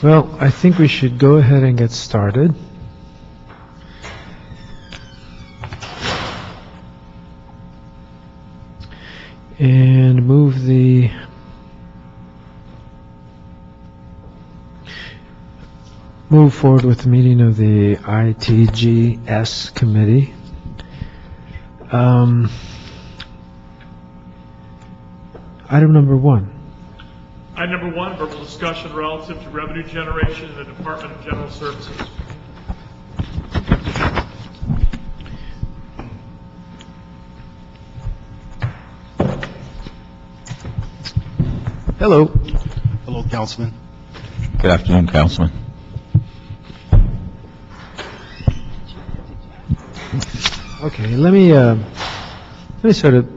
Well, I think we should go ahead and get started. And move forward with the meeting of the ITGS committee. Item number 1. Item number 1, verbal discussion relative to revenue generation in the Department of General Services. Hello. Hello, Councilman. Good afternoon, Councilman. Okay, let me sort of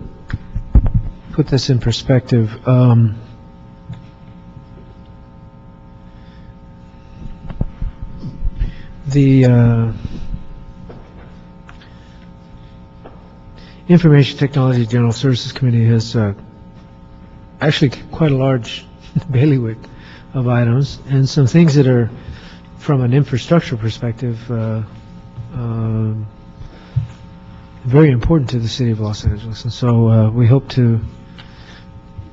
put this in perspective. The Information Technology General Services Committee has actually quite a large bailiwick of items, and some things that are, from an infrastructure perspective, very important to the city of Los Angeles. And so we hope to,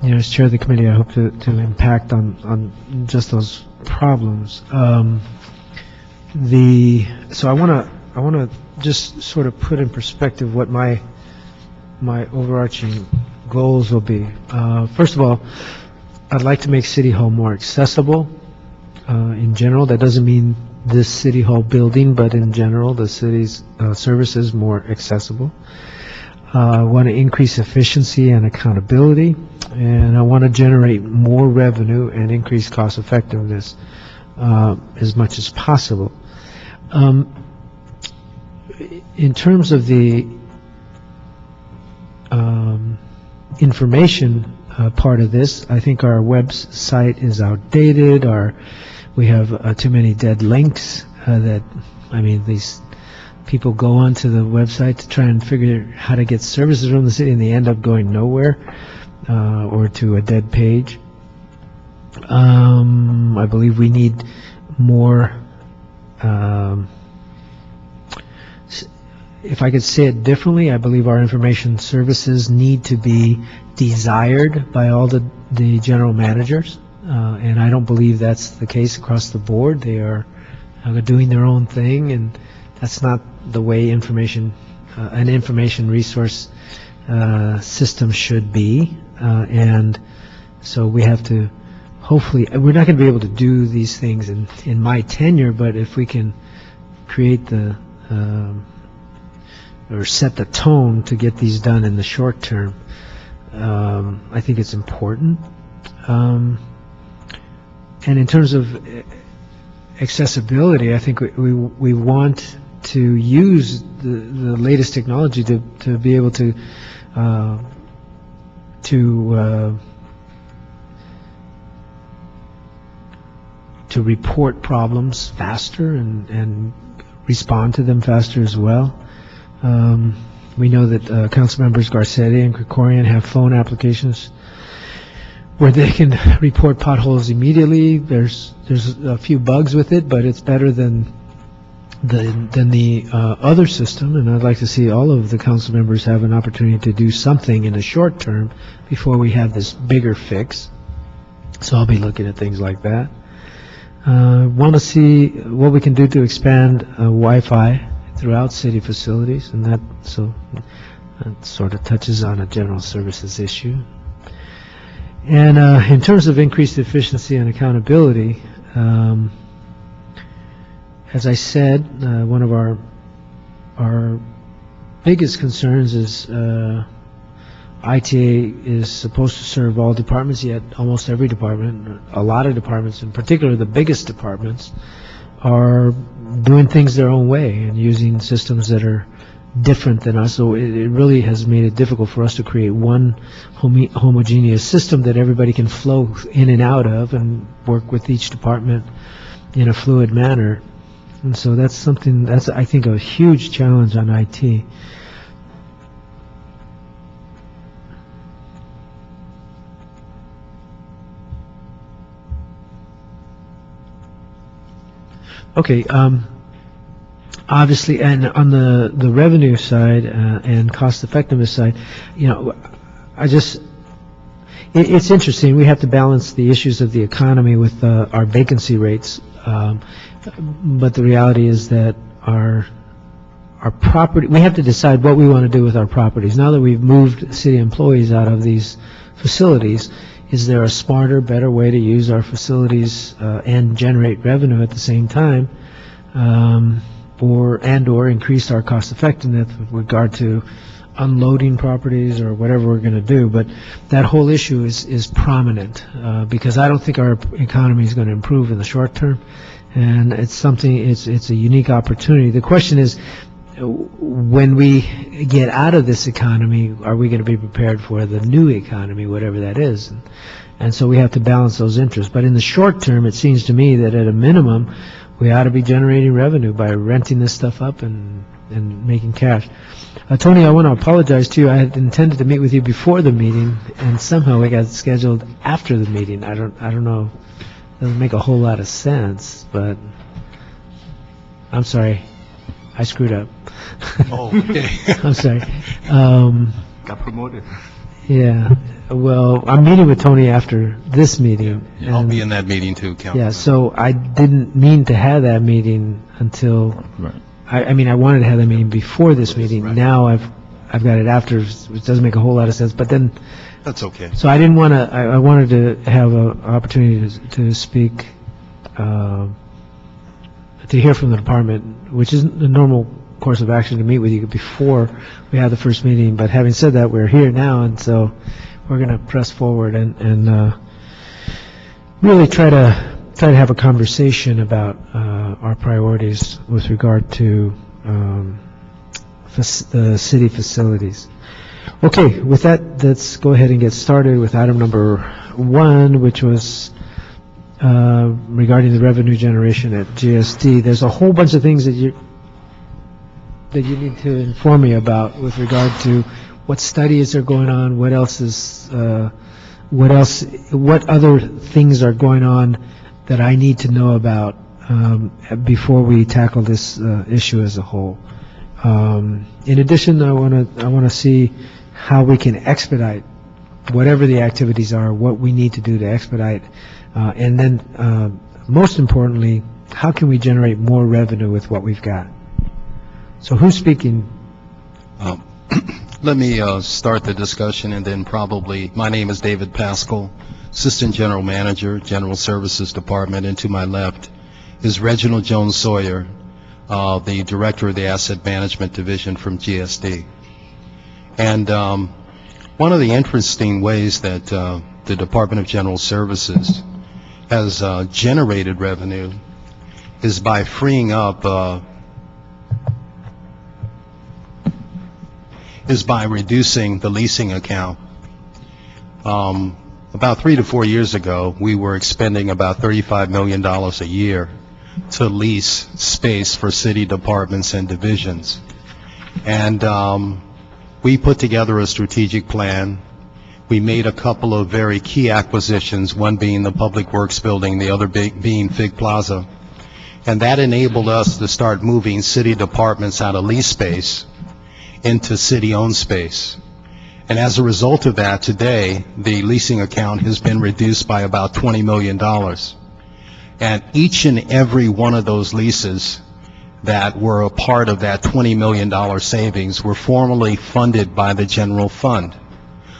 as chair of the committee, I hope to impact on just those problems. So I want to just sort of put in perspective what my overarching goals will be. First of all, I'd like to make City Hall more accessible in general. That doesn't mean this City Hall building, but in general, the city's services more accessible. I want to increase efficiency and accountability, and I want to generate more revenue and increase cost effectiveness as much as possible. In terms of the information part of this, I think our website is outdated. We have too many dead links these people go onto the website to try and figure how to get services from the city, and they end up going nowhere or to a dead page. I believe we need more, if I could say it differently, I believe our information services need to be desired by all the general managers, and I don't believe that's the case across the board. They are doing their own thing, and that's not the way an information resource system should be. And so we have to, hopefully, we're not going to be able to do these things in my tenure, but if we can create or set the tone to get these done in the short term, I think it's important. And in terms of accessibility, I think we want to use the latest technology to be able to report problems faster and respond to them faster as well. We know that council members Garcetti and Krikorian have phone applications where they can report potholes immediately. There's a few bugs with it, but it's better than the other system, and I'd like to see all of the council members have an opportunity to do something in the short term before we have this bigger fix. So I'll be looking at things like that. Want to see what we can do to expand Wi-Fi throughout city facilities, and that sort of touches on a general services issue. And in terms of increased efficiency and accountability, as I said, one of our biggest concerns is ITA is supposed to serve all departments, yet almost every department, a lot of departments, in particular the biggest departments, are doing things their own way and using systems that are different than us. So it really has made it difficult for us to create one homogeneous system that everybody can flow in and out of and work with each department in a fluid manner. And so that's something that's, I think, a huge challenge on IT. Okay, obviously, and on the revenue side and cost effectiveness side, it's interesting. We have to balance the issues of the economy with our vacancy rates, but the reality is that our property, we have to decide what we want to do with our properties. Now that we've moved city employees out of these facilities, is there a smarter, better way to use our facilities and generate revenue at the same time, or increase our cost effectiveness with regard to unloading properties or whatever we're going to do? But that whole issue is prominent because I don't think our economy is going to improve in the short term, and it's a unique opportunity. The question is, when we get out of this economy, are we going to be prepared for the new economy, whatever that is? And so we have to balance those interests. But in the short term, it seems to me that at a minimum, we ought to be generating revenue by renting this stuff up and making cash. Tony, I want to apologize to you. I had intended to meet with you before the meeting, and somehow we got scheduled after the meeting. I don't know. It doesn't make a whole lot of sense, but I'm sorry. I screwed up. Oh, okay. I'm sorry. Got promoted. Yeah. Well, I'm meeting with Tony after this meeting. Yeah, I'll be in that meeting too, Councilman. Yeah, so I didn't mean to have that meeting until, Right. I mean, I wanted to have that meeting before this meeting. Right. Now I've got it after, which doesn't make a whole lot of sense. But then, That's okay. so I didn't want to, I wanted to have an opportunity to speak, to hear from the department, which is the normal course of action, to meet with you before we have the first meeting. But having said that, we're here now, and so we're going to press forward and really try to have a conversation about our priorities with regard to the city facilities. Okay, with that, let's go ahead and get started with item number 1, which was regarding the revenue generation at GSD. There's a whole bunch of things that you need to inform me about with regard to what studies are going on, what other things are going on that I need to know about before we tackle this issue as a whole. In addition, I want to see how we can expedite whatever the activities are, what we need to do to expedite, and then most importantly, how can we generate more revenue with what we've got? So who's speaking? Let me start the discussion, and then probably, my name is David Pascal, Assistant General Manager, General Services Department, and to my left is Reginald Jones Sawyer, the Director of the Asset Management Division from GSD. And one of the interesting ways that the Department of General Services has generated revenue is by freeing up is by reducing the leasing account. About 3 to 4 years ago, we were expending about $35 million a year to lease space for city departments and divisions. And we put together a strategic plan. We made a couple of very key acquisitions, one being the Public Works Building, the other being Fig Plaza. And that enabled us to start moving city departments out of lease space into city-owned space. And as a result of that, today, the leasing account has been reduced by about $20 million. And each and every one of those leases that were a part of that $20 million savings were formally funded by the general fund.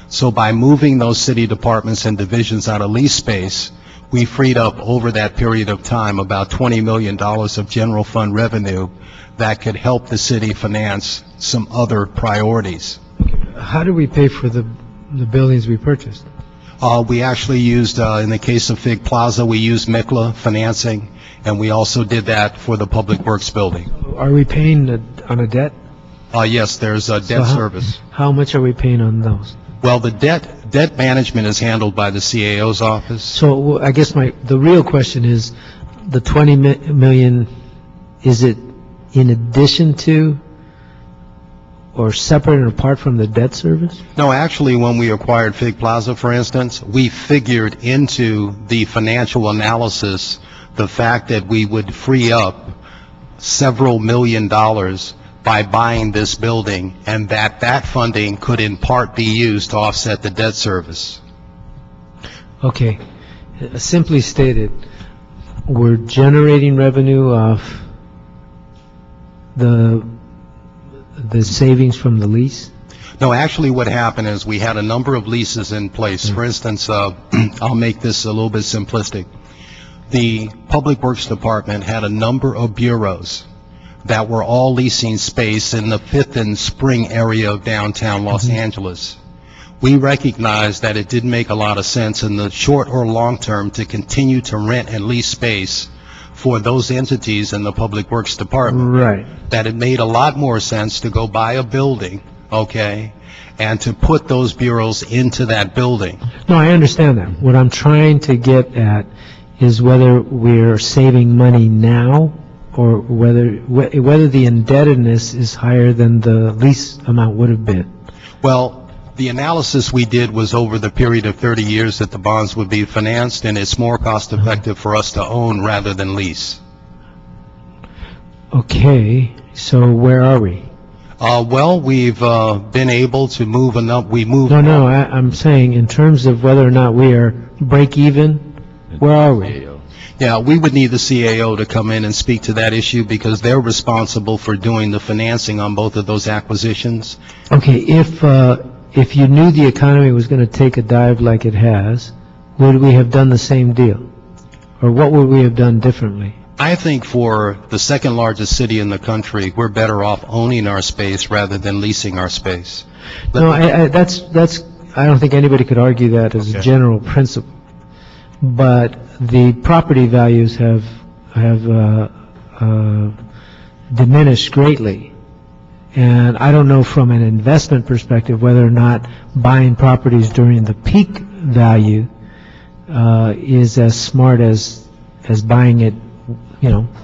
So by moving those city departments and divisions out of lease space, we freed up over that period of time about $20 million of general fund revenue that could help the city finance some other priorities. How do we pay for the buildings we purchased? We actually used, in the case of Fig Plaza, we used MICLA financing, and we also did that for the Public Works Building. Are we paying on a debt? Yes, there's a debt service. How much are we paying on those? Well, the debt management is handled by the CAO's office. So I guess the real question is, the $20 million, is it in addition to or separate and apart from the debt service? No, actually, when we acquired Fig Plaza, for instance, we figured into the financial analysis the fact that we would free up several $1 million by buying this building, and that funding could in part be used to offset the debt service. Okay. Simply stated, we're generating revenue off the savings from the lease? No, actually what happened is we had a number of leases in place. For instance, I'll make this a little bit simplistic. The Public Works Department had a number of bureaus that were all leasing space in the Fifth and Spring area of downtown Los Angeles. We recognized that it didn't make a lot of sense in the short or long term to continue to rent and lease space for those entities in the Public Works Department. Right. That it made a lot more sense to go buy a building, okay, and to put those bureaus into that building. No, I understand that. What I'm trying to get at is whether we're saving money now or whether the indebtedness is higher than the lease amount would have been. Well, the analysis we did was over the period of 30 years that the bonds would be financed, and it's more cost-effective for us to own rather than lease. Okay, so where are we? Well, we've been able to move enough. We moved. No, I'm saying in terms of whether or not we are break even, where are we? Yeah, we would need the CAO to come in and speak to that issue because they're responsible for doing the financing on both of those acquisitions. Okay, if you knew the economy was going to take a dive like it has, would we have done the same deal? Or what would we have done differently? I think for the second largest city in the country, we're better off owning our space rather than leasing our space. No, I don't think anybody could argue that as a general principle. But the property values have diminished greatly. And I don't know from an investment perspective whether or not buying properties during the peak value is as smart as buying it,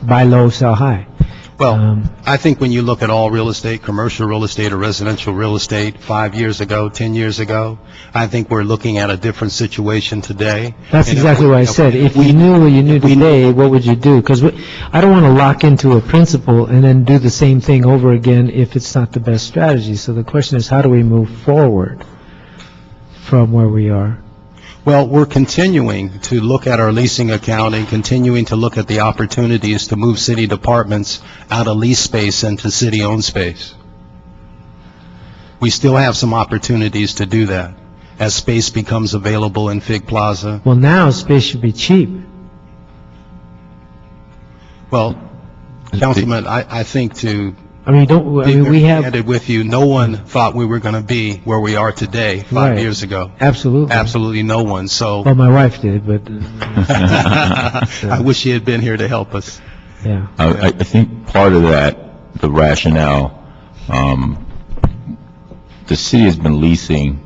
buy low, sell high. Well, I think when you look at all real estate, commercial real estate or residential real estate 5 years ago, 10 years ago, I think we're looking at a different situation today. That's exactly what I said. If you knew what you knew today, what would you do? Because I don't want to lock into a principle and then do the same thing over again if it's not the best strategy. So the question is, how do we move forward from where we are? Well, we're continuing to look at our leasing account and continuing to look at the opportunities to move city departments out of lease space into city-owned space. We still have some opportunities to do that as space becomes available in Fig Plaza. Well, now space should be cheap. Well, Councilman, I think we have candid with you, no one thought we were going to be where we are today 5 years ago. Absolutely. Absolutely no one. So well, my wife did, but I wish she had been here to help us. Yeah. I think part of that, the rationale, the city has been leasing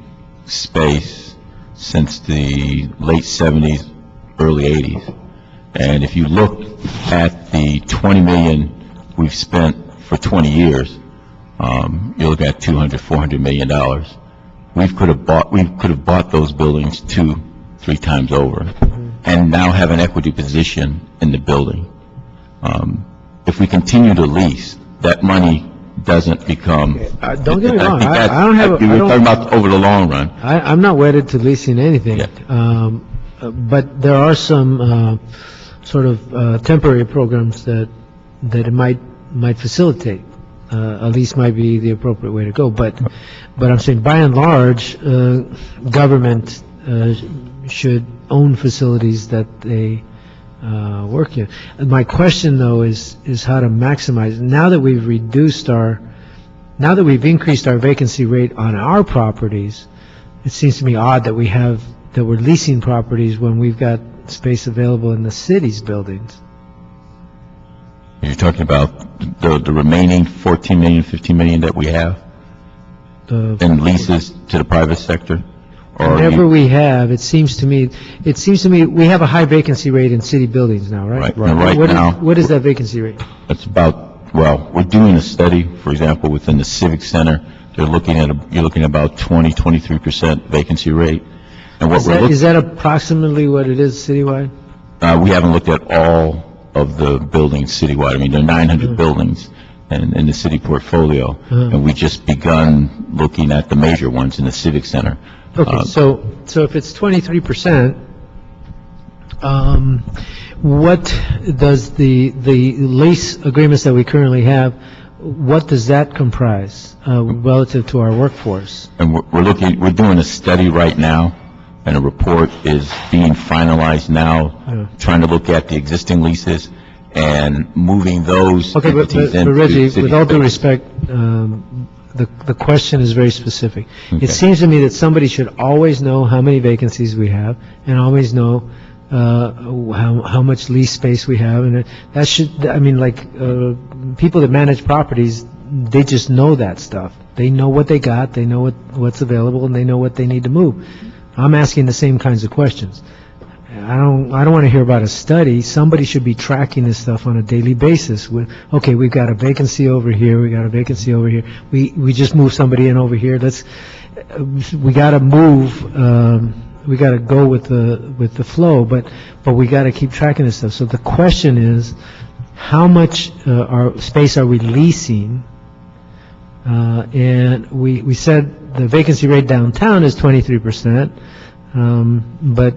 space since the late 70s, early 80s. And if you look at the $20 million we've spent for 20 years, you're looking at $200, $400 million. We could have bought those buildings 2-3 times over, and now have an equity position in the building. If we continue to lease, that money doesn't become. Don't get me wrong. I don't have. We're talking about over the long run. I'm not wedded to leasing anything, but there are some sort of temporary programs that it might facilitate. A lease might be the appropriate way to go, but I'm saying by and large, government should own facilities that they work in. My question though is how to maximize. Now that we've increased our vacancy rate on our properties, it seems to me odd that we're leasing properties when we've got space available in the city's buildings. You're talking about the remaining 14 million, 15 million that we have in leases to the private sector? Whatever we have, it seems to me we have a high vacancy rate in city buildings now, right? What is that vacancy rate? It's about, we're doing a study, for example, within the Civic Center. You're looking at about 23% vacancy rate. And Is that approximately what it is citywide? We haven't looked at all of the buildings citywide. I mean, there are 900 buildings in the city portfolio, and we just begun looking at the major ones in the Civic Center. Okay, so if it's 23%, what does the lease agreements that we currently have, what does that comprise relative to our workforce? And we're doing a study right now, and a report is being finalized now, trying to look at the existing leases and moving those Okay, but entities into Reggie, city with all due code. respect, the question is very specific. Okay. It seems to me that somebody should always know how many vacancies we have and always know how much lease space we have, and that should, I mean, like, people that manage properties, they just know that stuff. They know what they got, they know what's available, and they know what they need to move. I'm asking the same kinds of questions. I don't want to hear about a study. Somebody should be tracking this stuff on a daily basis. Okay, we've got a vacancy over here, we got a vacancy over here. We just moved somebody in over here. We got to move. We got to go with the flow, but we got to keep tracking this stuff. So the question is, how much space are we leasing? And we said the vacancy rate downtown is 23%, but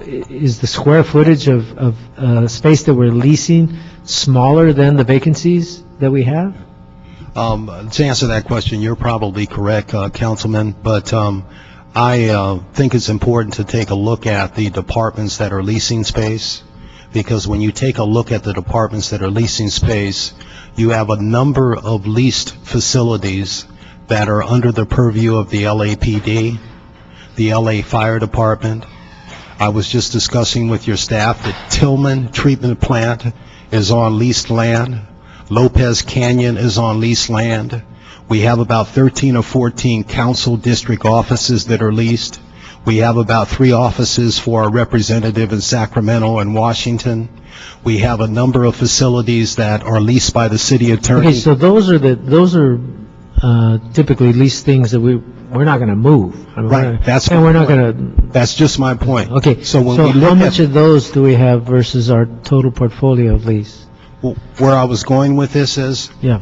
is the square footage of space that we're leasing smaller than the vacancies that we have? To answer that question, you're probably correct, Councilman, but I think it's important to take a look at the departments that are leasing space, because when you take a look at the departments that are leasing space, you have a number of leased facilities that are under the purview of the LAPD, the LA Fire Department. I was just discussing with your staff that Tillman Treatment Plant is on leased land. Lopez Canyon is on leased land. We have about 13 or 14 council district offices that are leased. We have about 3 offices for our representative in Sacramento and Washington. We have a number of facilities that are leased by the city attorney. Okay, so those are typically leased things that we're not going to move. I mean, Right, that's and we're not my going to. That's just my point. Okay, So when so we how look much at of those do we have versus our total portfolio of lease? where I was going with this is, Yeah.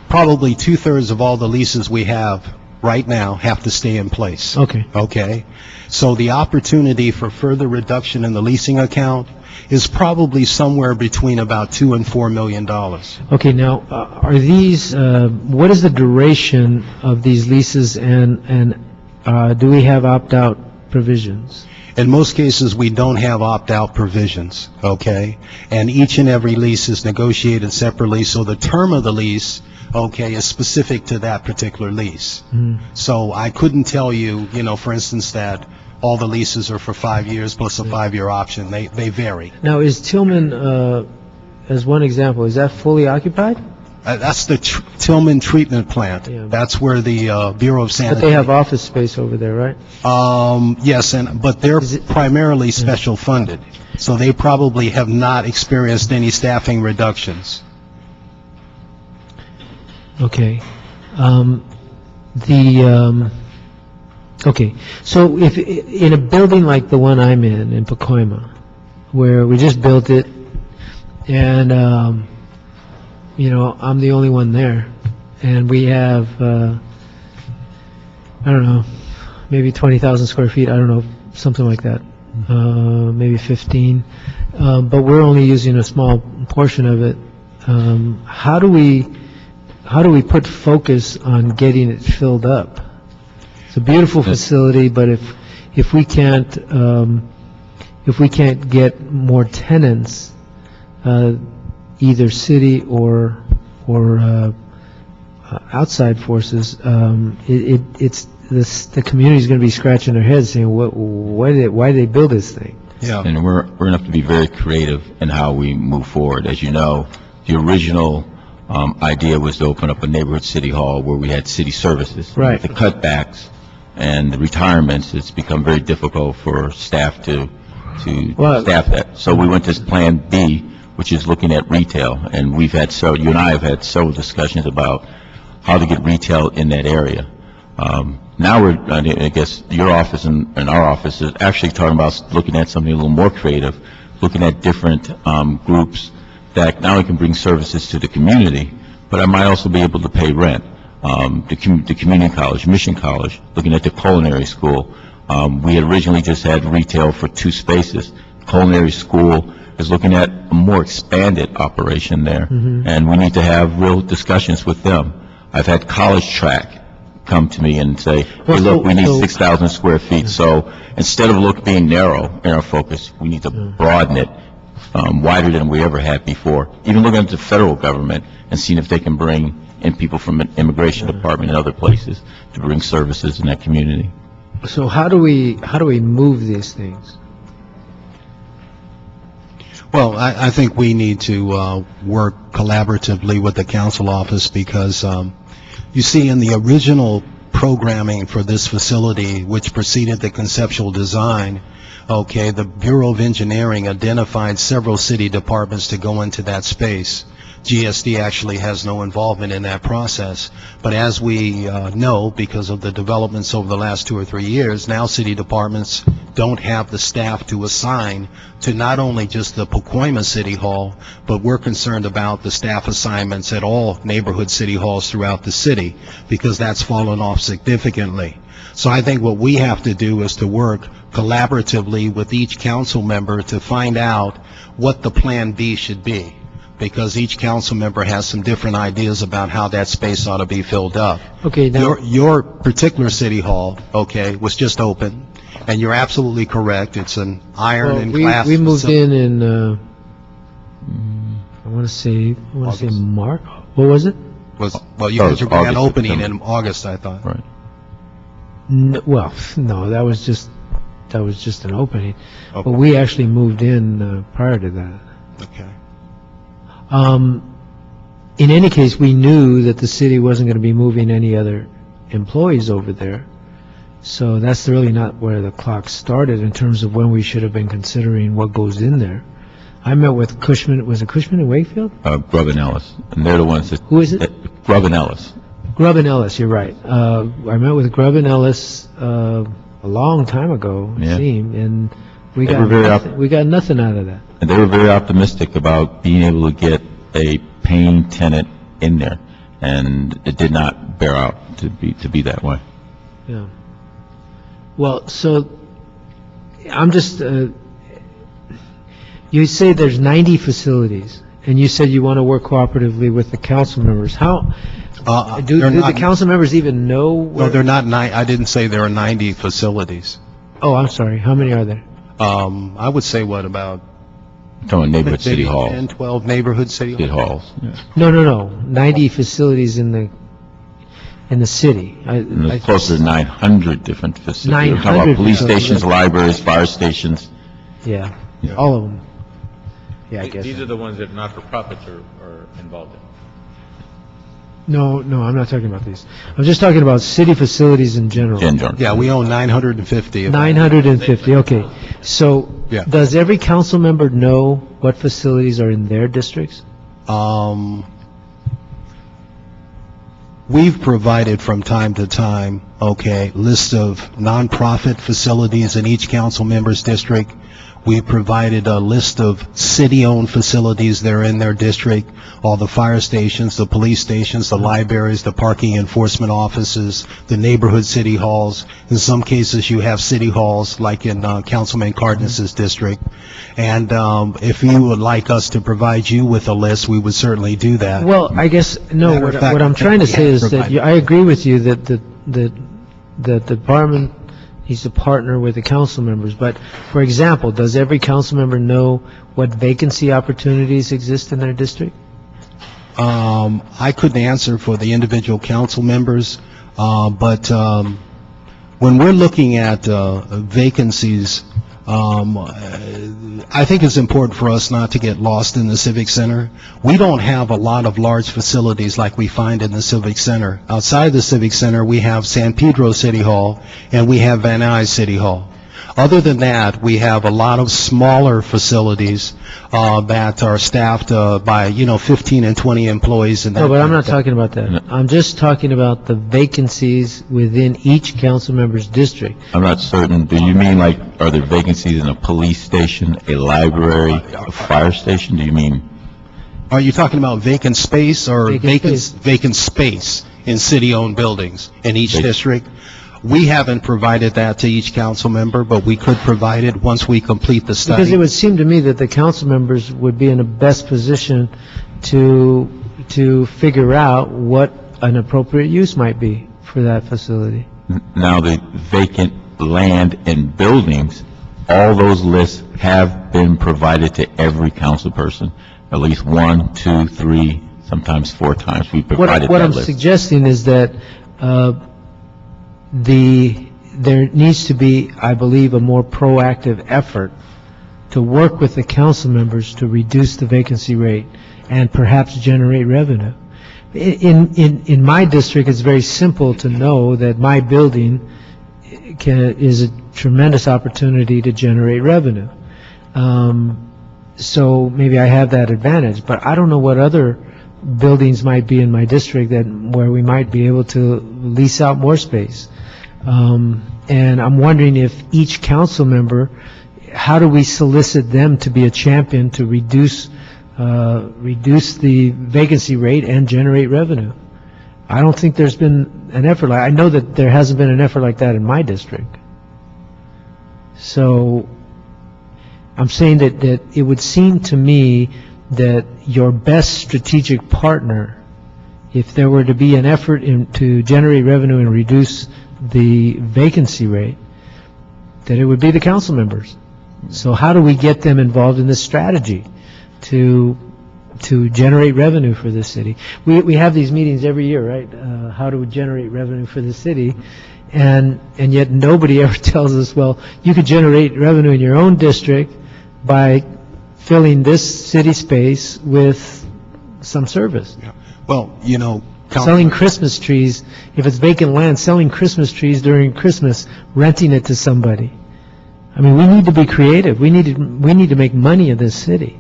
probably 2/3 of all the leases we have right now have to stay in place. Okay. Okay? So the opportunity for further reduction in the leasing account is probably somewhere between about $2 and $4 million. Okay, now, are these, what is the duration of these leases, and do we have opt-out provisions? In most cases, we don't have opt-out provisions, okay? And each and every lease is negotiated separately, so the term of the lease, okay, is specific to that particular lease. So I couldn't tell you, for instance, that all the leases are for 5 years plus a 5-year option. They vary. Now, is Tillman, as one example, is that fully occupied? That's the Tillman Treatment Plant. Yeah. That's where the Bureau of But Sanitation. they have office space over there, right? Yes, but they're Is it- primarily special funded, so they probably have not experienced any staffing reductions. Okay. Okay, so if, in a building like the one I'm in Pacoima, where we just built it, and, I'm the only one there, and we have, I don't know, maybe 20,000 square feet, I don't know, something like that, maybe 15, but we're only using a small portion of it. How do we put focus on getting it filled up? It's a beautiful facility, but if we can't get more tenants, either city or outside forces, the community's going to be scratching their heads saying, why did they build this thing? Yeah. And we're going to have to be very creative in how we move forward. As you know, the original idea was to open up a neighborhood city hall where we had city services. Right. With the cutbacks and the retirements, it's become very difficult for staff to Well- staff that. So we went to Plan B, which is looking at retail, and you and I have had several discussions about how to get retail in that area. Now I guess your office and our office is actually talking about looking at something a little more creative, looking at different groups that not only can bring services to the community, but I might also be able to pay rent. The community college, Mission College, looking at the culinary school. We had originally just had retail for 2 spaces. Culinary school is looking at a more expanded operation there, and we need to have real discussions with them. I've had College Track come to me and say, hey, look, we need 6,000 square feet. So instead of being narrow in our focus, we need to broaden it wider than we ever had before. Even looking at the federal government and seeing if they can bring in people from an immigration department and other places to bring services in that community. So how do we move these things? Well, I think we need to work collaboratively with the council office because you see, in the original programming for this facility, which preceded the conceptual design, okay, the Bureau of Engineering identified several city departments to go into that space. GSD actually has no involvement in that process. But as we know, because of the developments over the last 2 or 3 years, now city departments don't have the staff to assign to not only just the Pacoima City Hall, but we're concerned about the staff assignments at all neighborhood city halls throughout the city, because that's fallen off significantly. So I think what we have to do is to work collaboratively with each council member to find out what the plan B should be, because each council member has some different ideas about how that space ought to be filled up. Okay, now Your particular city hall, okay, was just open, and you're absolutely correct. It's an iron and glass. we moved in I want to say March. What was it? Well, you had your grand opening in August, I thought. Right. No, that was just an opening. Okay. But we actually moved in prior to that. Okay. In any case, we knew that the city wasn't going to be moving any other employees over there. So that's really not where the clock started in terms of when we should have been considering what goes in there. I met with Cushman. Was it Cushman and Wakefield? Grubb and Ellis. And they're the ones that... Who is it? Grubb and Ellis. Grubb and Ellis, you're right. I met with Grubb and Ellis a long time ago, it seemed, and we got nothing out of that. And they were very optimistic about being able to get a paying tenant in there, and it did not bear out to be that way. Yeah. Well, so I'm just. You say there's 90 facilities, and you said you want to work cooperatively with the council members. How do the council members even know? No, they're not. I didn't say there are 90 facilities. Oh, I'm sorry. How many are there? I would say about Talking neighborhood city maybe halls. 10, 12 neighborhood city City halls. halls. Yeah. No. 90 facilities in the city. And there's closer to 900 different facilities. 900 We're talking about police facilities. stations, libraries, fire stations. Yeah, Yeah. all of them. Yeah, I guess. These are the ones that not-for-profits are involved in. No, I'm not talking about these. I'm just talking about city facilities in general. Yeah, we own 950 of them. 950, okay. So, Yeah. does every council member know what facilities are in their districts? We've provided from time to time, okay, list of nonprofit facilities in each council member's district. We've provided a list of city-owned facilities that are in their district, all the fire stations, the police stations, the libraries, the parking enforcement offices, the neighborhood city halls. In some cases, you have city halls, like in Councilman Cardenas's district. And if you would like us to provide you with a list, we would certainly do that. Well, I guess, no, Matter of fact, what I'm I think trying to we say have is that provided. I agree with you that the department needs to partner with the council members. But, for example, does every council member know what vacancy opportunities exist in their district? I couldn't answer for the individual council members, but when we're looking at vacancies, I think it's important for us not to get lost in the Civic Center. We don't have a lot of large facilities like we find in the Civic Center. Outside the Civic Center, we have San Pedro City Hall and we have Van Nuys City Hall. Other than that, we have a lot of smaller facilities that are staffed by, 15 and 20 employees. And No, but I'm not talking about that. I'm just talking about the vacancies within each council member's district. I'm not certain. Do you mean like, are there vacancies in a police station, a library, a fire station? Do you mean? Are you talking about vacant space or vacant space in city-owned buildings in each district? We haven't provided that to each council member, but we could provide it once we complete the study. Because it would seem to me that the council members would be in the best position to figure out what an appropriate use might be for that facility. Now, the vacant land and buildings, all those lists have been provided to every council person, at least 1, 2, 3, sometimes 4 times. We provided What that I'm list. suggesting is that there needs to be, I believe, a more proactive effort to work with the council members to reduce the vacancy rate and perhaps generate revenue. In my district, it's very simple to know that my building is a tremendous opportunity to generate revenue. So maybe I have that advantage, but I don't know what other buildings might be in my district where we might be able to lease out more space. And I'm wondering if each council member, how do we solicit them to be a champion to reduce the vacancy rate and generate revenue? I don't think there's been an effort I know that there hasn't been an effort like that in my district. So I'm saying that it would seem to me that your best strategic partner, if there were to be an effort to generate revenue and reduce the vacancy rate, that it would be the council members. So how do we get them involved in this strategy to generate revenue for the city? We have these meetings every year, right? How do we generate revenue for the city? And yet nobody ever tells us, well, you could generate revenue in your own district by filling this city space with some service. Yeah. Well, selling Christmas trees, if it's vacant land, selling Christmas trees during Christmas, renting it to somebody. I mean, we need to be creative. We need to make money in this city.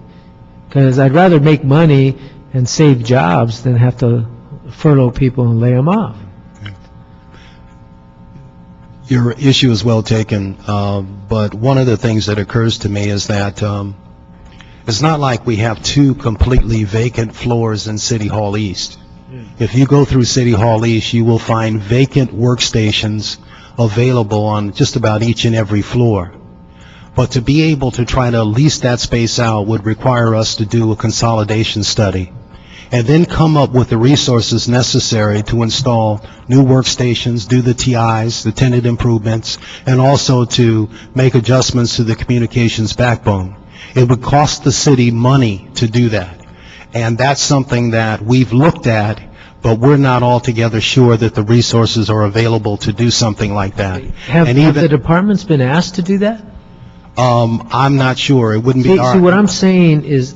Because I'd rather make money and save jobs than have to furlough people and lay them off. Your issue is well taken, but one of the things that occurs to me is that it's not like we have 2 completely vacant floors in City Hall East. If you go through City Hall East, you will find vacant workstations available on just about each and every floor. But to be able to try to lease that space out would require us to do a consolidation study and then come up with the resources necessary to install new workstations, do the TIs, the tenant improvements, and also to make adjustments to the communications backbone. It would cost the city money to do that. And that's something that we've looked at, but we're not altogether sure that the resources are available to do something like that. Have the departments been asked to do that? I'm not sure. It wouldn't be our... See, what I'm saying is,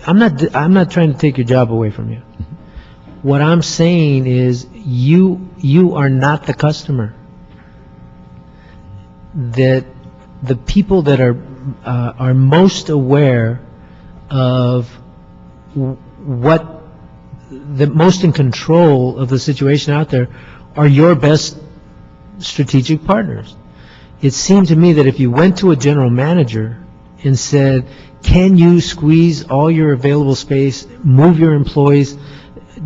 I'm not trying to take your job away from you. What I'm saying is, you are not the customer. That the people that are most aware of what the most in control of the situation out there are your best strategic partners. It seemed to me that if you went to a general manager and said, can you squeeze all your available space, move your employees,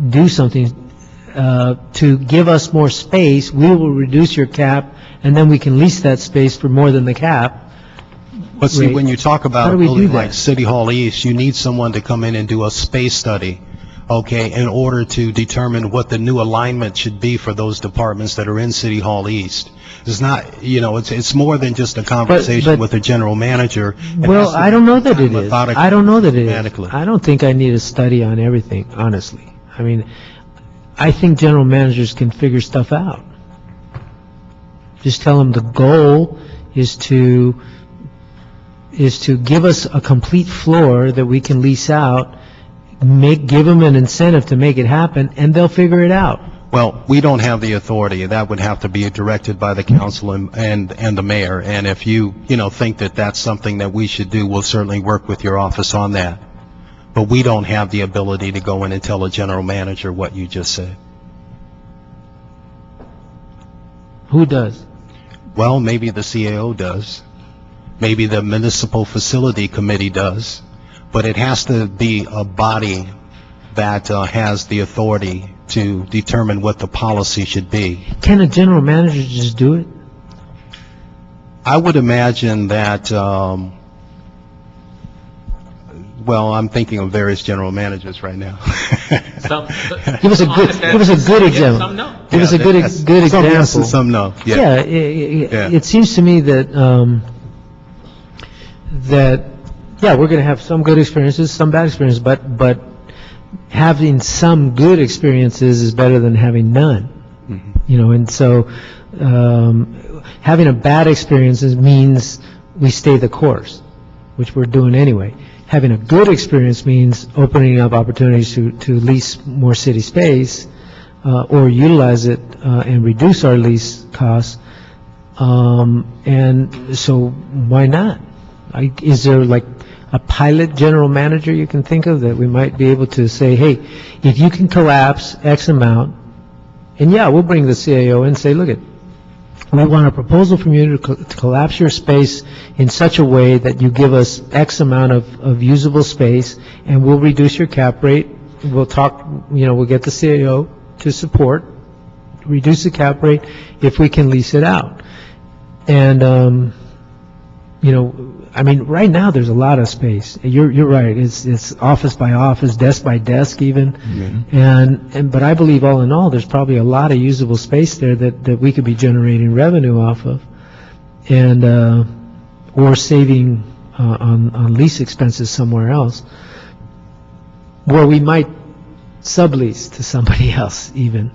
do something to give us more space, we will reduce your cap, and then we can lease that space for more than the cap. But see, when you talk about a do building that? like City Hall East, you need someone to come in and do a space study, okay, in order to determine what the new alignment should be for those departments that are in City Hall East. It's not, it's more than just a conversation with the general manager. Well, I don't know that it is. I don't know that it is. Methodically. I don't think I need a study on everything, honestly. I mean, I think general managers can figure stuff out. Just tell them the goal is to give us a complete floor that we can lease out, give them an incentive to make it happen, and they'll figure it out. Well, we don't have the authority. That would have to be directed by the council and the mayor. And if you think that that's something that we should do, we'll certainly work with your office on that. But we don't have the ability to go in and tell a general manager what you just said. Who does? Well, maybe the CAO does. Maybe the Municipal Facility Committee does. But it has to be a body that has the authority to determine what the policy should be. Can a general manager just do it? I would imagine that, well, I'm thinking of various general managers right now. Give us a good example. Some no. Give us a good Some example. yes and some no. Yeah, it seems to me that, we're going to have some good experiences, some bad experiences, but having some good experiences is better than having none. Mm-hmm. And so having a bad experience means we stay the course, which we're doing anyway. Having a good experience means opening up opportunities to lease more city space or utilize it and reduce our lease costs. And so why not? Is there like a pilot general manager you can think of that we might be able to say, hey, if you can collapse X amount, and we'll bring the CAO in and say, look, we want a proposal from you to collapse your space in such a way that you give us X amount of usable space, and we'll reduce your cap rate. We'll talk, we'll get the CAO to support, reduce the cap rate if we can lease it out. And, right now there's a lot of space. You're right. It's office by office, desk by desk even. Mm-hmm. But I believe all in all, there's probably a lot of usable space there that we could be generating revenue off of, and or saving on lease expenses somewhere else, where we might sublease to somebody else even.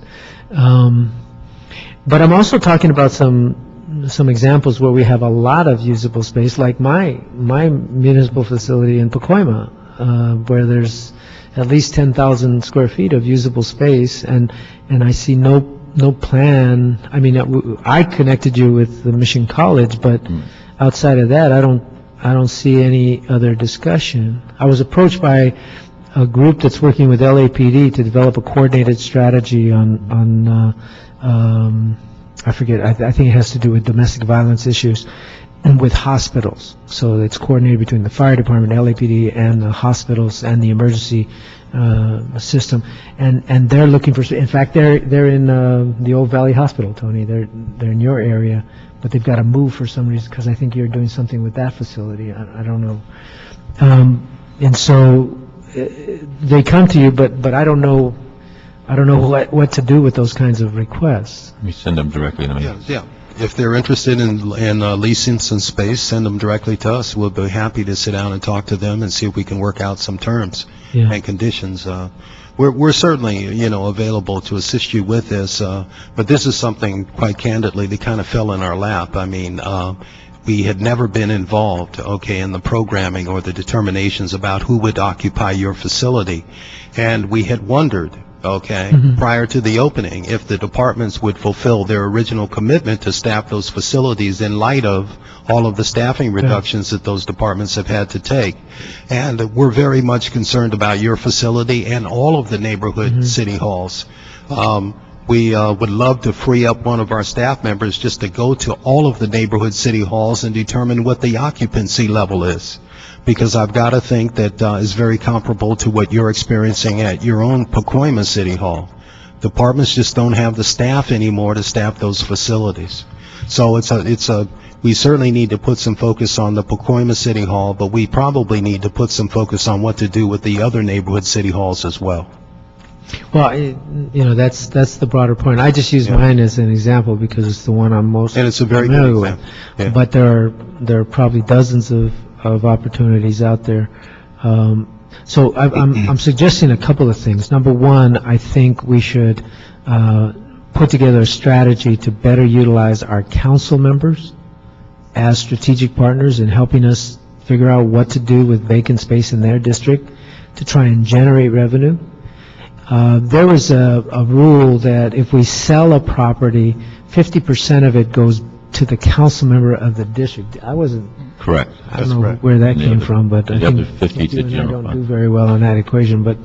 But I'm also talking about some examples where we have a lot of usable space, like my municipal facility in Pacoima, where there's at least 10,000 square feet of usable space, and I see no plan. I connected you with the Mission College, but outside of that, I don't see any other discussion. I was approached by a group that's working with LAPD to develop a coordinated strategy on I forget, I think it has to do with domestic violence issues and with hospitals. So it's coordinated between the fire department, LAPD, and the hospitals and the emergency system. And they're looking for, in fact, they're in the Old Valley Hospital, Tony. They're in your area, but they've got to move for some reason because I think you're doing something with that facility. I don't know. And so they come to you, but I don't know what to do with those kinds of requests. We send them directly to me. Yeah. If they're interested in leasing some space, send them directly to us. We'll be happy to sit down and talk to them and see if we can work out some terms and conditions. We're certainly, available to assist you with this, but this is something, quite candidly, that kind of fell in our lap. We had never been involved, in the programming or the determinations about who would occupy your facility. And we had wondered, prior to the opening, if the departments would fulfill their original commitment to staff those facilities in light of all of the staffing reductions that those departments have had to take. And we're very much concerned about your facility and all of the neighborhood city halls. We would love to free up one of our staff members just to go to all of the neighborhood city halls and determine what the occupancy level is. Because I've got to think that is very comparable to what you're experiencing at your own Pacoima City Hall. Departments just don't have the staff anymore to staff those facilities. So we certainly need to put some focus on the Pacoima City Hall, but we probably need to put some focus on what to do with the other neighborhood city halls as well. Well, that's the broader point. I just use mine as an example because it's the one I'm most and it's a very familiar good with. Yeah. But there are probably dozens of opportunities out there. So I'm suggesting a couple of things. Number one, I think we should put together a strategy to better utilize our council members as strategic partners in helping us figure out what to do with vacant space in their district to try and generate revenue. There was a rule that if we sell a property, 50% of it goes to the council member of the district. I don't know where that came from, but I the other think 50 to you and I general don't fund. do very well on that equation. But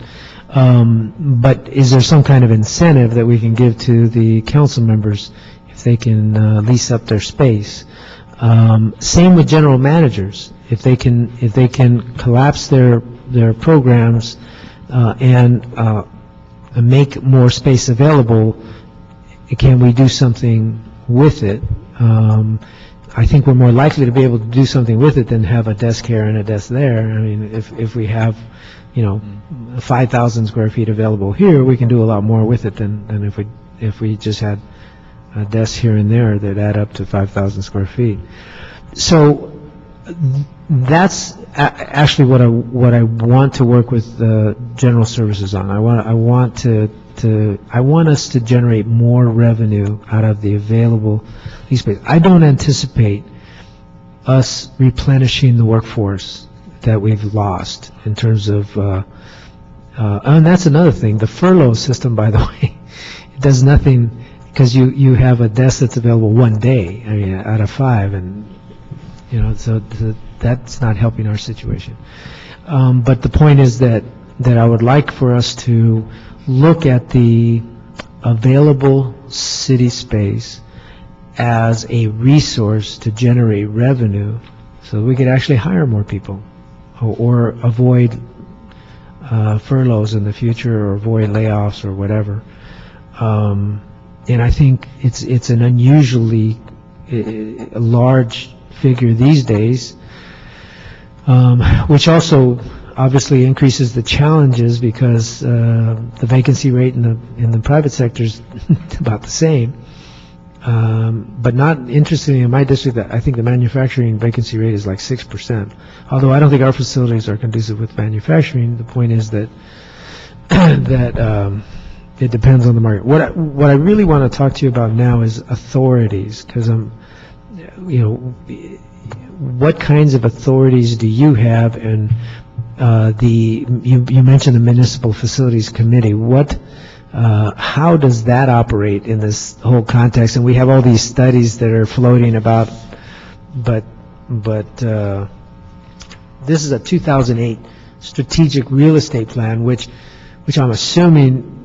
is there some kind of incentive that we can give to the council members if they can lease up their space? Same with general managers. If they can collapse their programs and make more space available, can we do something with it? I think we're more likely to be able to do something with it than have a desk here and a desk there. I mean, if we have, 5,000 square feet available here, we can do a lot more with it than if we just had a desk here and there that add up to 5,000 square feet. So that's actually what I want to work with the general services on. I want us to generate more revenue out of the available lease space. I don't anticipate us replenishing the workforce that we've lost in terms of, and that's another thing. The furlough system, by the way, it does nothing because you have a desk that's available one day, I mean, out of 5, and so that's not helping our situation. But the point is that I would like for us to look at the available city space as a resource to generate revenue so we could actually hire more people or avoid furloughs in the future or avoid layoffs or whatever. And I think it's an unusually large figure these days, which also obviously increases the challenges because the vacancy rate in the private sector is about the same. But not interestingly, in my district, I think the manufacturing vacancy rate is like 6%. Although I don't think our facilities are conducive with manufacturing, the point is that it depends on the market. What I really want to talk to you about now is authorities, because what kinds of authorities do you have? And you mentioned the Municipal Facilities Committee. How does that operate in this whole context? And we have all these studies that are floating about, but this is a 2008 strategic real estate plan, which I'm assuming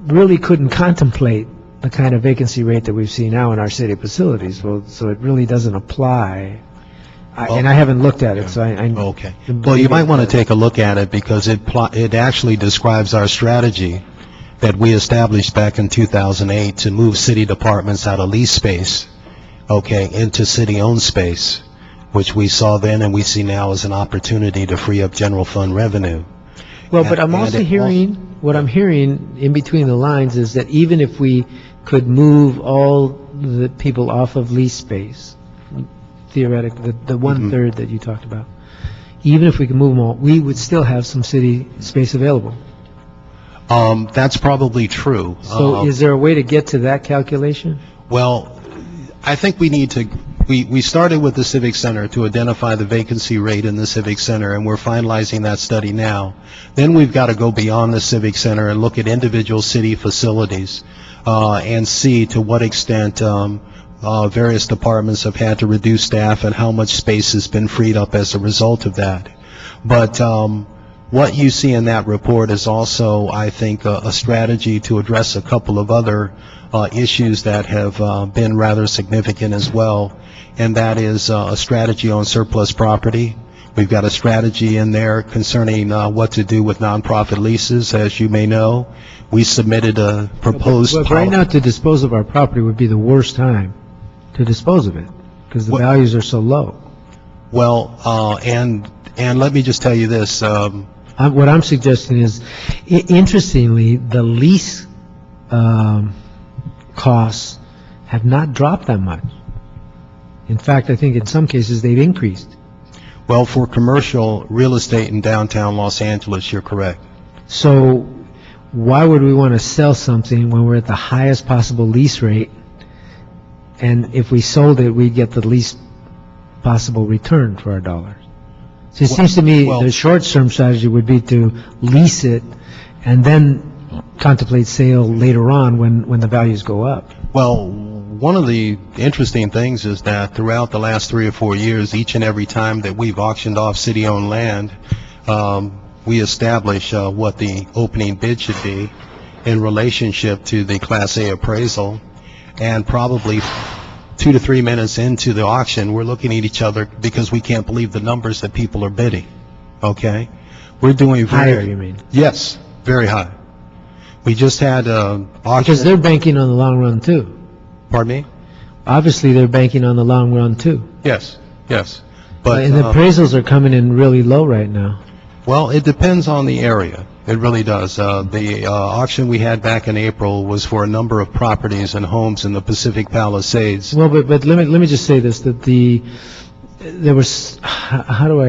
really couldn't contemplate the kind of vacancy rate that we've seen now in our city facilities. Well, so it really doesn't apply. And I haven't looked at it, so I Okay. Well, you might want to take a look at it because it actually describes our strategy that we established back in 2008 to move city departments out of lease space, into city-owned space, which we saw then and we see now as an opportunity to free up general fund revenue. Well, but I'm also hearing, what I'm hearing in between the lines is that even if we could move all the people off of lease space, theoretically, the one-third that you talked about, even if we could move them all, we would still have some city space available. That's probably true. So is there a way to get to that calculation? Well, I think we need to, we started with the Civic Center to identify the vacancy rate in the Civic Center, and we're finalizing that study now. Then we've got to go beyond the Civic Center and look at individual city facilities and see to what extent various departments have had to reduce staff and how much space has been freed up as a result of that. But what you see in that report is also, I think, a strategy to address a couple of other issues that have been rather significant as well, and that is a strategy on surplus property. We've got a strategy in there concerning what to do with non-profit leases. As you may know, we submitted a proposed But right now, to dispose of our property would be the worst time to dispose of it, because the values are so low. Well, and let me just tell you this. What I'm suggesting is, interestingly, the lease costs have not dropped that much. In fact, I think in some cases they've increased. Well, for commercial real estate in downtown Los Angeles, you're correct. So why would we want to sell something when we're at the highest possible lease rate, and if we sold it, we'd get the least possible return for our dollars? So it seems to me the short-term strategy would be to lease it and then contemplate sale later on when the values go up. Well, one of the interesting things is that throughout the last 3 or 4 years, each and every time that we've auctioned off city-owned land, we establish what the opening bid should be in relationship to the Class A appraisal, and probably 2 to 3 minutes into the auction, we're looking at each other because we can't believe the numbers that people are bidding. Okay? We're doing Higher, you mean? Yes, very high. We just had auction. Because they're banking on the long run, too. Pardon me? Obviously, they're banking on the long run, too. Yes, yes. But And the appraisals are coming in really low right now. well, it depends on the area. It really does. The auction we had back in April was for a number of properties and homes in the Pacific Palisades. Well, but let me just say this, that there was, how do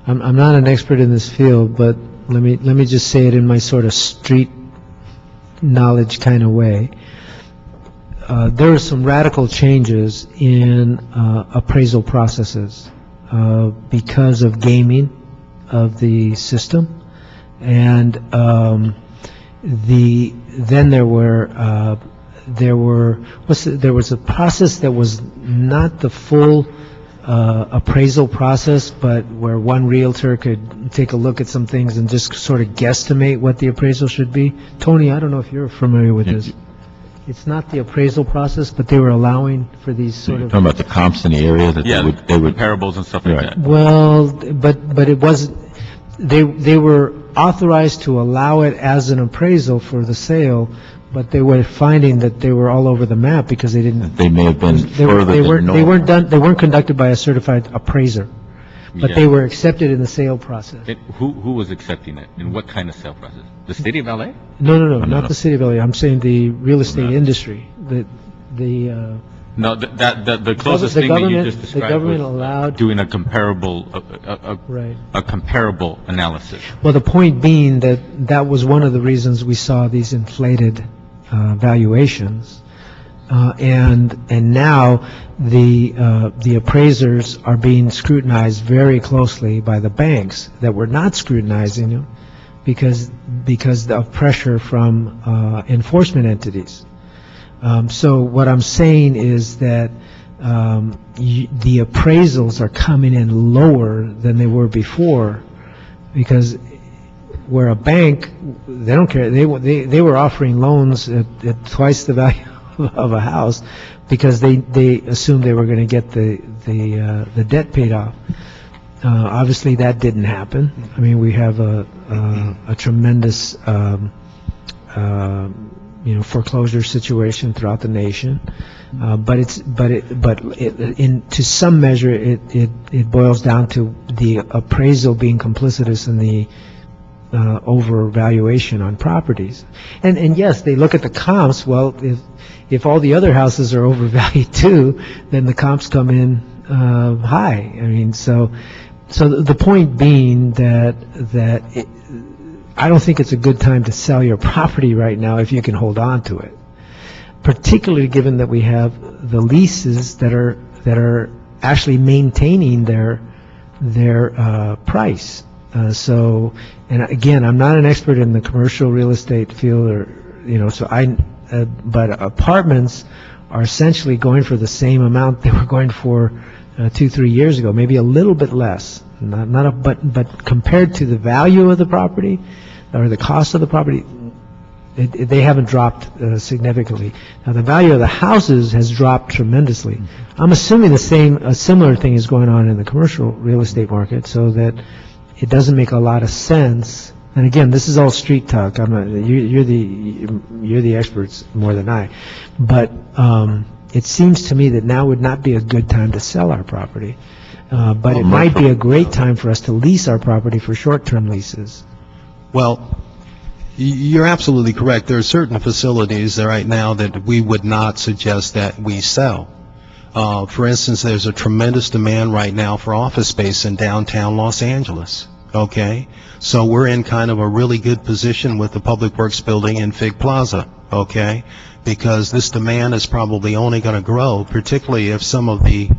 I'm not an expert in this field, but let me just say it in my sort of street knowledge kind of way. There are some radical changes in appraisal processes because of gaming of the system, and then there was a process that was not the full appraisal process, but where one realtor could take a look at some things and just sort of guesstimate what the appraisal should be. Tony, I don't know if you're familiar with this. It's not the appraisal process, but they were allowing for these sort of... Talking about the comps in the area that Yeah, they would comparables and stuff like that. Well, but it wasn't, they were authorized to allow it as an appraisal for the sale, but they were finding that they were all over the map because they didn't... they may have been further than normal. They weren't conducted by a certified appraiser, but Yeah. they were accepted in the sale process. Who was accepting it? In what kind of sale process? The city of LA? No, not the city of LA. I'm saying the real estate industry. No, the closest The thing that you government- just the described government was allowed- doing a comparable, Right. a comparable analysis. Well, the point being that was one of the reasons we saw these inflated valuations. And now the appraisers are being scrutinized very closely by the banks that were not scrutinizing them because of pressure from enforcement entities. So what I'm saying is that the appraisals are coming in lower than they were before, because where a bank, they don't care, they were offering loans at twice the value of a house because they assumed they were going to get the debt paid off. Obviously, that didn't happen. I mean, we have a tremendous foreclosure situation throughout the nation, to some measure it boils down to the appraisal being complicitous in the overvaluation on properties. And yes, they look at the comps. Well, if all the other houses are overvalued too, then the comps come in high. I mean, so the point being that I don't think it's a good time to sell your property right now if you can hold on to it, particularly given that we have the leases that are actually maintaining their price. So, and again, I'm not an expert in the commercial real estate field, but apartments are essentially going for the same amount they were going for 2-3 years ago, maybe a little bit less. But compared to the value of the property or the cost of the property, they haven't dropped significantly. Now, the value of the houses has dropped tremendously. I'm assuming a similar thing is going on in the commercial real estate market, so that it doesn't make a lot of sense. And again, this is all street talk. You're the experts more than I. But it seems to me that now would not be a good time to sell our property. But it might be a great time for us to lease our property for short-term leases. Well, you're absolutely correct. There are certain facilities right now that we would not suggest that we sell. For instance, there's a tremendous demand right now for office space in downtown Los Angeles. Okay? So we're in kind of a really good position with the Public Works building in Fig Plaza. okay? Because this demand is probably only going to grow, particularly if some of the,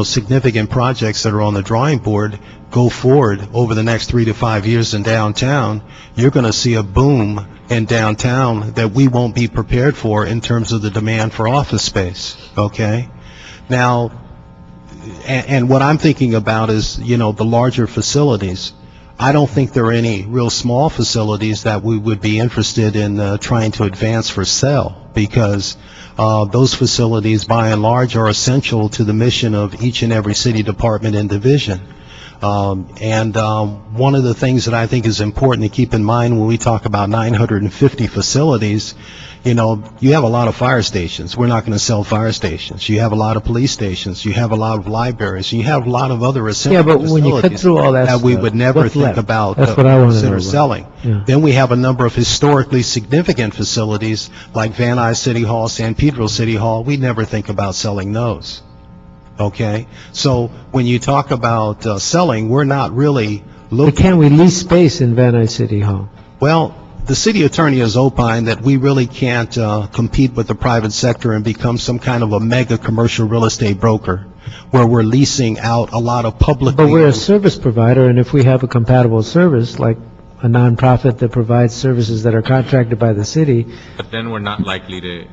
significant projects that are on the drawing board go forward over the next 3 to 5 years in downtown. You're going to see a boom in downtown that we won't be prepared for in terms of the demand for office space, okay? Now, and what I'm thinking about is, the larger facilities. I don't think there are any real small facilities that we would be interested in trying to advance for sale, because those facilities, by and large, are essential to the mission of each and every city department and division. One of the things that I think is important to keep in mind when we talk about 950 facilities, you have a lot of fire stations. We're not going to sell fire stations. You have a lot of police stations. You have a lot of libraries. You have a lot of other essential but when you cut through all that that we stuff, would never what's think left? about That's what I want to know consider about. selling. Yeah. Then we have a number of historically significant facilities like Van Nuys City Hall, San Pedro City Hall. We never think about selling those. Okay? So when you talk about selling, we're not really But looking. can we lease space in Van Nuys City Hall? Well, the city attorney has opined that we really can't compete with the private sector and become some kind of a mega commercial real estate broker where we're leasing out a lot of public. But we're a service provider, and if we have a compatible service, like a nonprofit that provides services that are contracted by the city, But then we're not likely to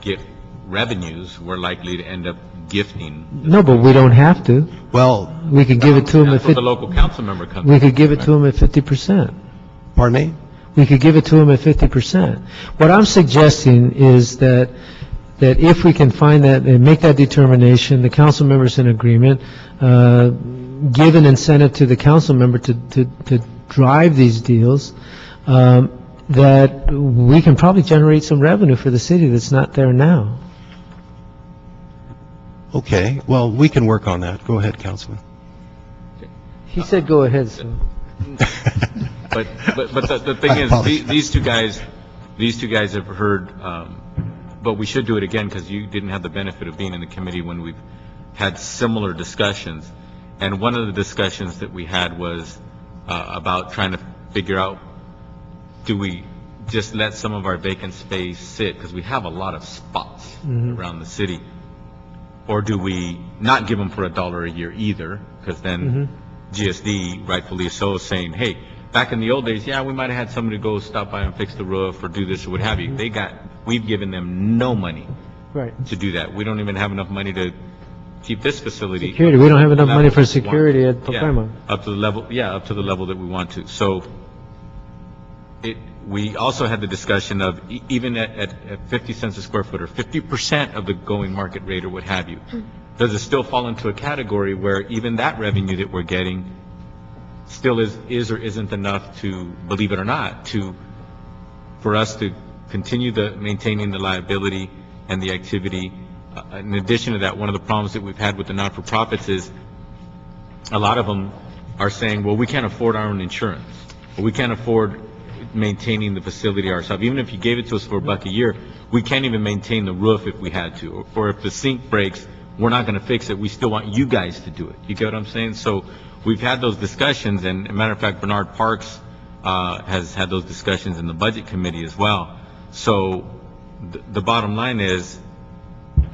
get revenues, we're likely to end up gifting. no, but we don't have to. Well, We could give it to them That's at where the 50, local council member comes in. we could give it to them at 50%. pardon me? We could give it to them at 50%. What I'm suggesting is that if we can find that and make that determination, the council members in agreement, give an incentive to the council member to drive these deals, that we can probably generate some revenue for the city that's not there now. Okay, well, we can work on that. Go ahead, Councilman. He said go ahead, so. But the thing I is, apologize. these two guys have heard, but we should do it again because you didn't have the benefit of being in the committee when we've had similar discussions. And one of the discussions that we had was about trying to figure out, do we just let some of our vacant space sit, because we have a lot of spots around the city, or do we not give them for $1 a year either, because then GSD, rightfully so, is saying, hey, back in the old days, yeah, we might have had somebody go stop by and fix the roof or do this or what have you. We've given them no money Right. to do that. We don't even have enough money to keep this facility. Security, we don't have enough money for level that we want. security at Yeah, Pacoima. up to the level that we want to. So we also had the discussion of even at 50 cents a square foot or 50% of the going market rate or what have you, does it still fall into a category where even that revenue that we're getting still is or isn't enough to, believe it or not, for us to continue maintaining the liability and the activity. In addition to that, one of the problems that we've had with the not-for-profits is a lot of them are saying, well, we can't afford our own insurance, or we can't afford maintaining the facility ourselves. Even if you gave it to us for $1 a year, we can't even maintain the roof if we had to, or if the sink breaks, we're not going to fix it. We still want you guys to do it. You get what I'm saying? So we've had those discussions, and as a matter of fact, Bernard Parks has had those discussions in the budget committee as well. So the bottom line is,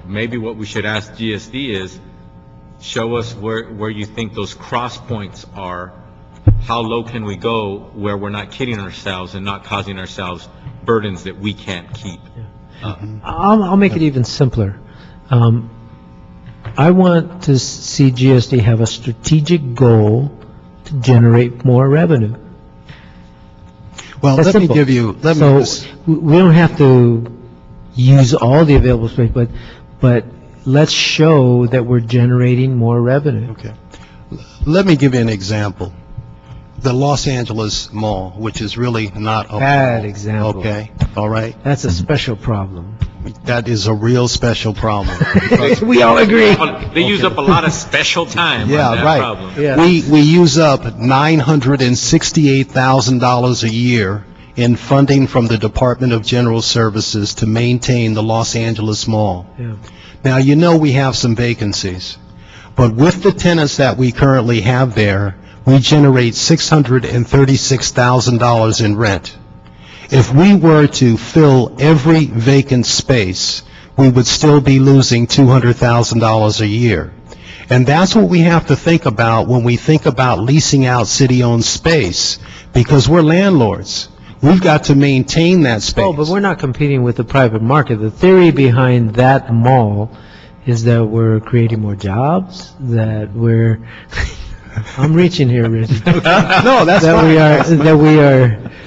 maybe what we should ask GSD is, show us where you think those cross points are. How low can we go where we're not kidding ourselves and not causing ourselves burdens that we can't keep? I'll make it even simpler. I want to see GSD have a strategic goal to generate more revenue. Well, That's let me simple. give you, let me So just, we don't have to use all the available space, but let's show that we're generating more revenue. okay. Let me give you an example. The Los Angeles Mall, which is really not a Bad mall, example. okay, all right? That's a special problem. That is a real special problem. We all agree. They use up a lot of special time Yeah, on that right. problem. Yeah. We use up $968,000 a year in funding from the Department of General Services to maintain the Los Angeles Mall. Yeah. Now, we have some vacancies, but with the tenants that we currently have there, we generate $636,000 in rent. If we were to fill every vacant space, we would still be losing $200,000 a year. And that's what we have to think about when we think about leasing out city-owned space, because we're landlords. We've got to maintain that space. Oh, but we're not competing with the private market. The theory behind that mall is that we're creating more jobs, that we're, I'm reaching here, Rich. No, that's That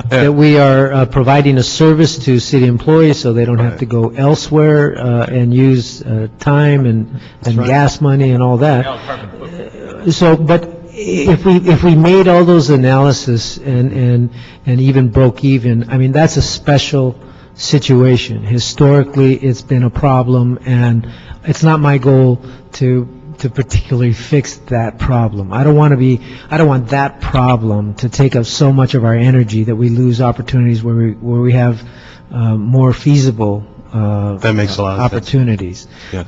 fine. we are providing a service to city employees so they don't have to go elsewhere and use time and gas money and all that. So, but if we made all those analysis and even broke even, I mean, that's a special situation. Historically, it's been a problem, and it's not my goal to particularly fix that problem. I don't want that problem to take up so much of our energy that we lose opportunities where we have more feasible That makes a lot of sense. opportunities. Yeah.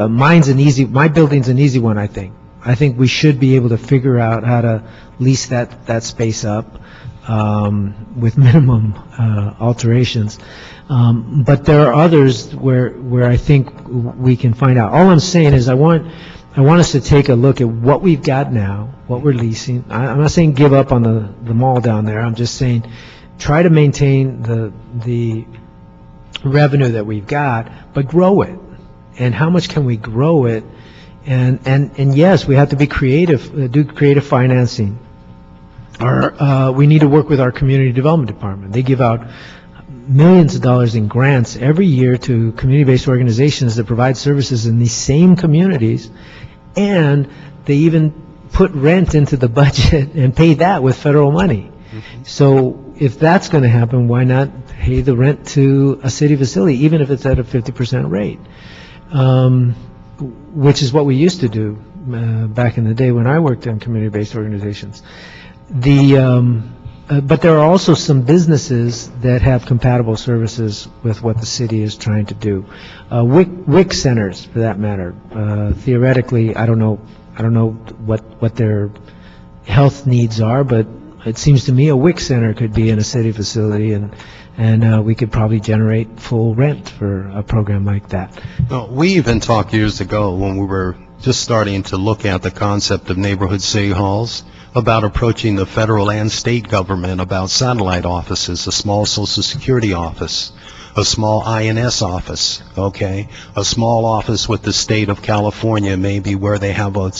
My building's an easy one, I think. I think we should be able to figure out how to lease that space up with minimum alterations. But there are others where I think we can find out. All I'm saying is I want us to take a look at what we've got now, what we're leasing. I'm not saying give up on the mall down there. I'm just saying try to maintain the revenue that we've got, but grow it. And how much can we grow it? And yes, we have to be creative, do creative financing. We need to work with our community development department. They give out millions of dollars in grants every year to community-based organizations that provide services in these same communities, and they even put rent into the budget and pay that with federal money. Mm-hmm. So if that's going to happen, why not pay the rent to a city facility, even if it's at a 50% rate, which is what we used to do back in the day when I worked in community-based organizations. But there are also some businesses that have compatible services with what the city is trying to do. WIC centers, for that matter. Theoretically, I don't know what their health needs are, but it seems to me a WIC center could be in a city facility, and we could probably generate full rent for a program like that. No, we even talked years ago when we were just starting to look at the concept of neighborhood city halls, about approaching the federal and state government about satellite offices, a small Social Security office, a small INS office, okay, a small office with the state of California, maybe where they have a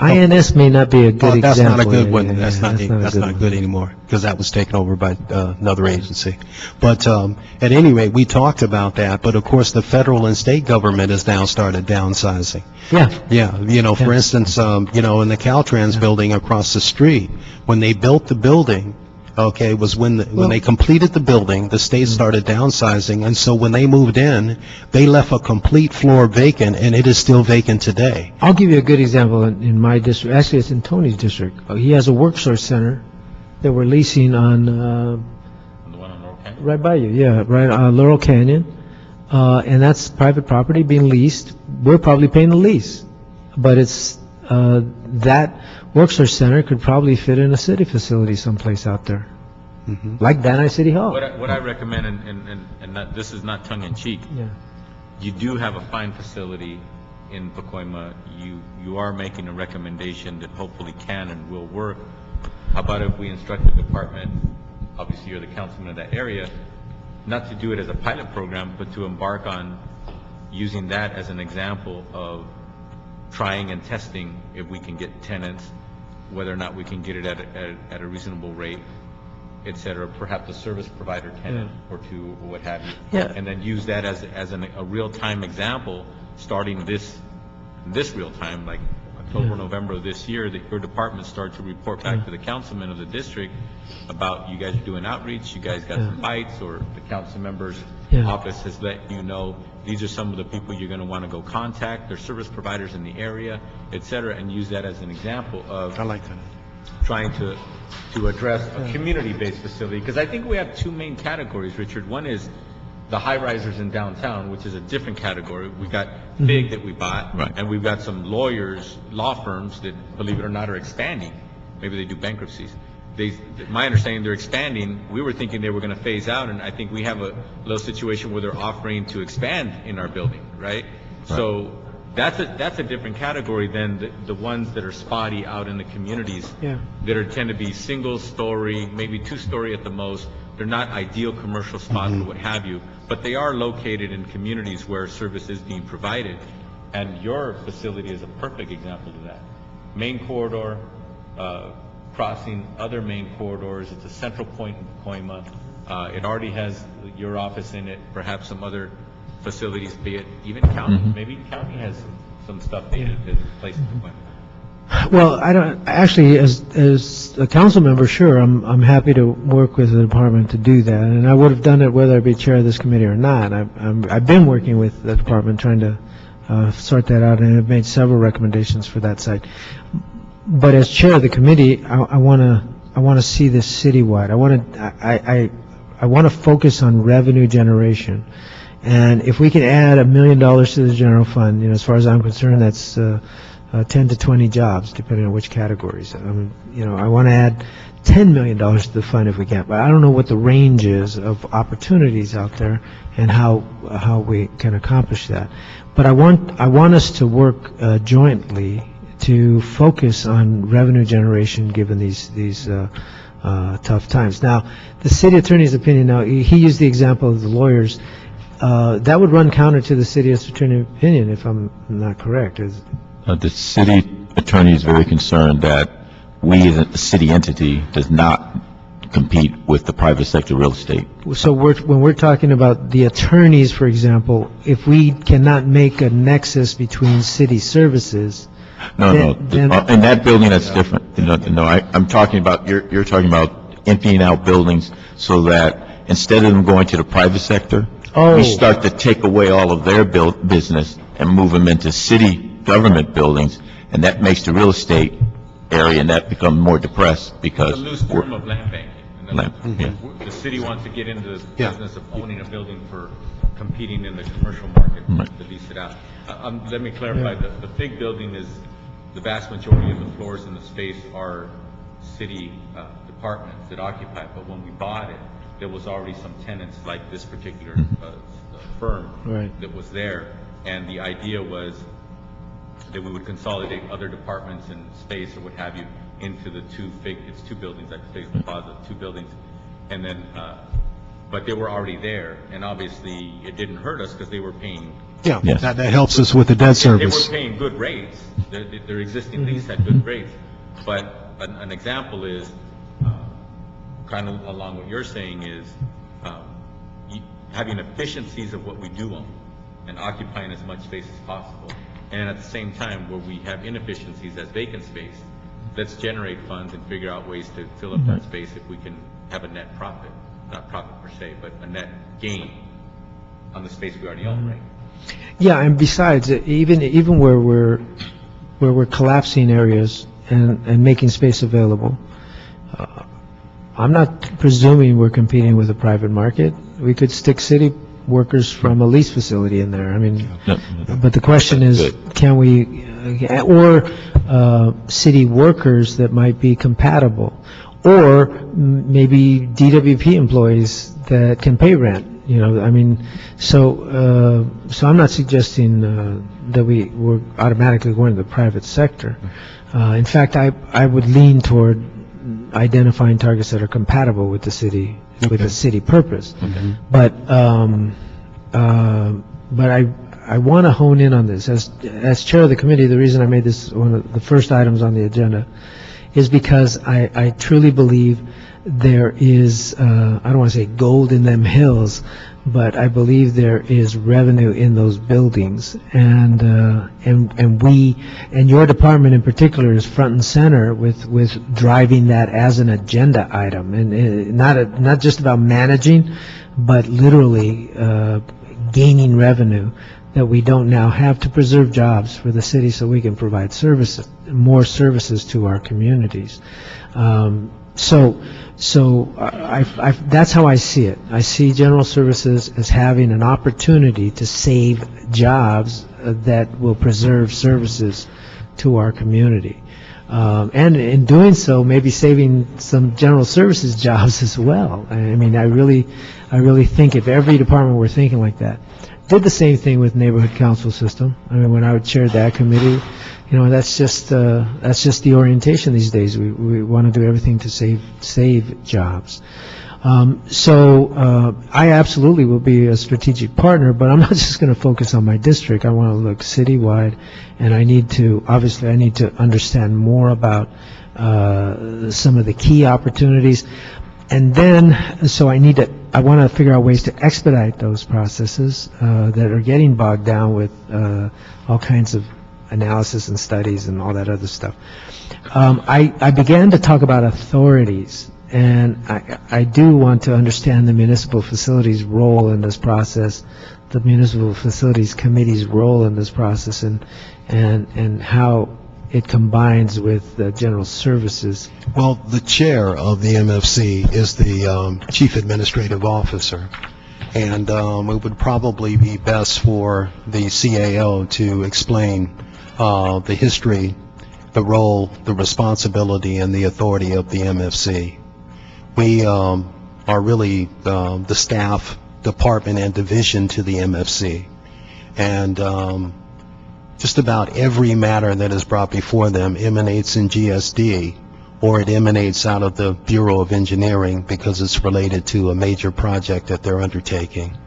INS may not be a good that's example. not a good one. Yeah, That's not good anymore, because that was taken over by another agency. But at any rate, we talked about that. But of course, the federal and state government has now started downsizing. Yeah. Yeah. For instance, in the Caltrans building across the street, when they built the building, okay, was when they completed the building, the state started downsizing, and so when they moved in, they left a complete floor vacant, and it is still vacant today. I'll give you a good example in my district. Actually, it's in Tony's district. He has a workforce center that we're leasing on The one on Laurel Canyon? right by you. Yeah, right on Laurel Canyon, and that's private property being leased. We're probably paying the lease, but it's that workforce center could probably fit in a city facility someplace out there, like Van Nuys City Hall. What I recommend, and this is not tongue-in-cheek, Yeah. you do have a fine facility in Pacoima. You are making a recommendation that hopefully can and will work. How about if we instruct the department, obviously you're the councilman of that area, not to do it as a pilot program, but to embark on using that as an example of trying and testing if we can get tenants, whether or not we can get it at a reasonable rate, et cetera, perhaps a service provider tenant or two, or what have you. Yeah. And then use that as a real-time example, starting this real time, like October, November of this year, that your department start to report back to the councilman of the district about you guys are doing outreach, you guys got some bites, or the council member's office has let you know these are some of the people you're going to want to go contact, their service providers in the area, et cetera, and use that as an example of I like that. trying to address a community-based facility. Because I think we have two main categories, Richard. One is the high-risers in downtown, which is a different category. We've got FIG that we bought, Right. and we've got some law firms that, believe it or not, are expanding. Maybe they do bankruptcies. my understanding, they're expanding. We were thinking they were going to phase out, and I think we have a little situation where they're offering to expand in our building, right? So that's a different category than the ones that are spotty out in the communities. Yeah. That tend to be single story, maybe 2-story at the most. They're not ideal commercial spots or what have you, but they are located in communities where service is being provided. And your facility is a perfect example of that. Main corridor, crossing other main corridors. It's a central point in Coima. It already has your office in it, perhaps some other facilities, be it even county. Maybe county has some stuff they has placed in Coima. Well, I don't, actually, as a council member, sure, I'm happy to work with the department to do that, and I would have done it whether I be chair of this committee or not. I've been working with the department trying to sort that out, and I've made several recommendations for that site. But as chair of the committee, I want to see this citywide. I want to focus on revenue generation, and if we can add $1 million to the general fund, as far as I'm concerned, that's 10 to 20 jobs, depending on which categories. I want to add $10 million to the fund if we can, but I don't know what the range is of opportunities out there and how we can accomplish that. But I want us to work jointly to focus on revenue generation given these tough times. Now, the city attorney's opinion. Now, he used the example of the lawyers. That would run counter to the city attorney's opinion, if I'm not correct. The city attorney is very concerned that we as a city entity does not compete with the private sector real estate. So when we're talking about the attorneys, for example, if we cannot make a nexus between city services, in that building that's different. I'm talking about, you're talking about emptying out buildings so that instead of them going to the private sector, we start to take away all of their business and move them into city government buildings, and that makes the real estate area and that become more depressed because it's a loose term of land banking. The city wants to get into the business of owning a building for competing in the commercial market to lease it out. Let me clarify. The big building is the vast majority of the floors in the space are city departments that occupy it. But when we bought it, there was already some tenants like this particular firm that was there, and the idea was that we would consolidate other departments and space or what have you into the it's two buildings, like Space Plaza, 2 buildings, and then, but they were already there, and obviously it didn't hurt us because they were paying. Yeah, that helps us with the debt service. They were paying good rates. Their existing lease had good rates, but an example is, kind of along what you're saying is, having efficiencies of what we do own and occupying as much space as possible. And at the same time, where we have inefficiencies as vacant space, let's generate funds and figure out ways to fill up that space if we can have a net profit, not profit per se, but a net gain on the space we already own, right? Yeah, and besides, even where we're collapsing areas and making space available, I'm not presuming we're competing with the private market. We could stick city workers from a lease facility in there. I mean, but the question is, can we, or city workers that might be compatible, or maybe DWP employees that can pay rent. I mean, so I'm not suggesting that we're automatically going to the private sector. In fact, I would lean toward identifying targets that are compatible with the city, with the city purpose. But I want to hone in on this. As chair of the committee, the reason I made this one of the first items on the agenda is because I truly believe there is, I don't want to say gold in them hills, but I believe there is revenue in those buildings, and your department in particular is front and center with driving that as an agenda item, and not just about managing, but literally gaining revenue that we don't now have to preserve jobs for the city so we can provide more services to our communities. So that's how I see it. I see general services as having an opportunity to save jobs that will preserve services to our community. And in doing so, maybe saving some general services jobs as well. I mean, I really think if every department were thinking like that. Did the same thing with neighborhood council system. I mean, when I would chair that committee, that's just the orientation these days. We want to do everything to save jobs. So I absolutely will be a strategic partner, but I'm not just going to focus on my district. I want to look citywide, and I need to understand more about some of the key opportunities. And then, so I want to figure out ways to expedite those processes that are getting bogged down with all kinds of analysis and studies and all that other stuff. I began to talk about authorities, and I do want to understand the municipal facilities role in this process, the municipal facilities committee's role in this process, and how it combines with the general services. Well, the chair of the MFC is the chief administrative officer, and it would probably be best for the CAO to explain the history, the role, the responsibility, and the authority of the MFC. We are really the staff, department, and division to the MFC, and just about every matter that is brought before them emanates in GSD, or it emanates out of the Bureau of Engineering because it's related to a major project that they're undertaking.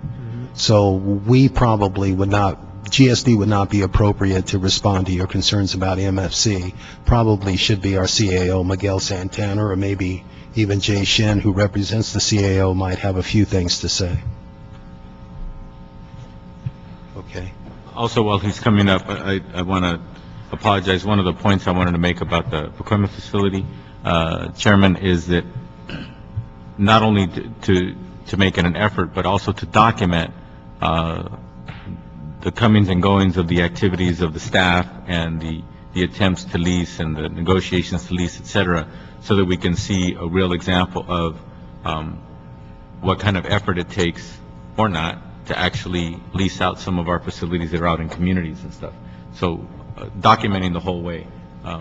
So we probably GSD would not be appropriate to respond to your concerns about MFC. Probably should be our CAO, Miguel Santana, or maybe even Jay Shen, who represents the CAO, might have a few things to say. Okay. Also, while he's coming up, I want to apologize. One of the points I wanted to make about the procurement facility, Chairman, is that not only to make it an effort, but also to document the comings and goings of the activities of the staff and the attempts to lease and the negotiations to lease, et cetera, so that we can see a real example of what kind of effort it takes, or not, to actually lease out some of our facilities that are out in communities and stuff. So documenting the whole way.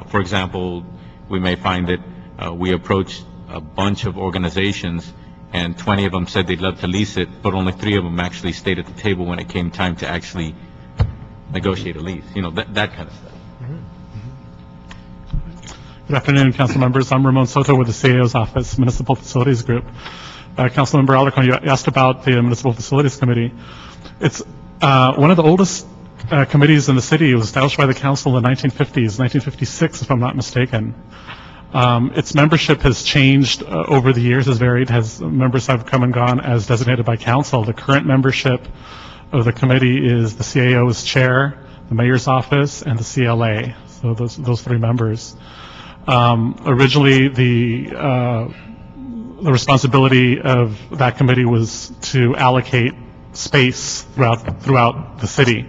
For example, we may find that we approached a bunch of organizations and 20 of them said they'd love to lease it, but only 3 of them actually stayed at the table when it came time to actually negotiate a lease. That kind of stuff. Good afternoon, council members. I'm Ramon Soto with the CAO's office, Municipal Facilities Group. Councilmember Alarcon, you asked about the Municipal Facilities Committee. It's one of the oldest committees in the city. It was established by the council in the 1950s, 1956, if I'm not mistaken. Its membership has changed over the years, has varied, members have come and gone as designated by council. The current membership of the committee is the CAO's chair, the mayor's office, and the CLA. So those 3 members. Originally, the responsibility of that committee was to allocate space throughout the city.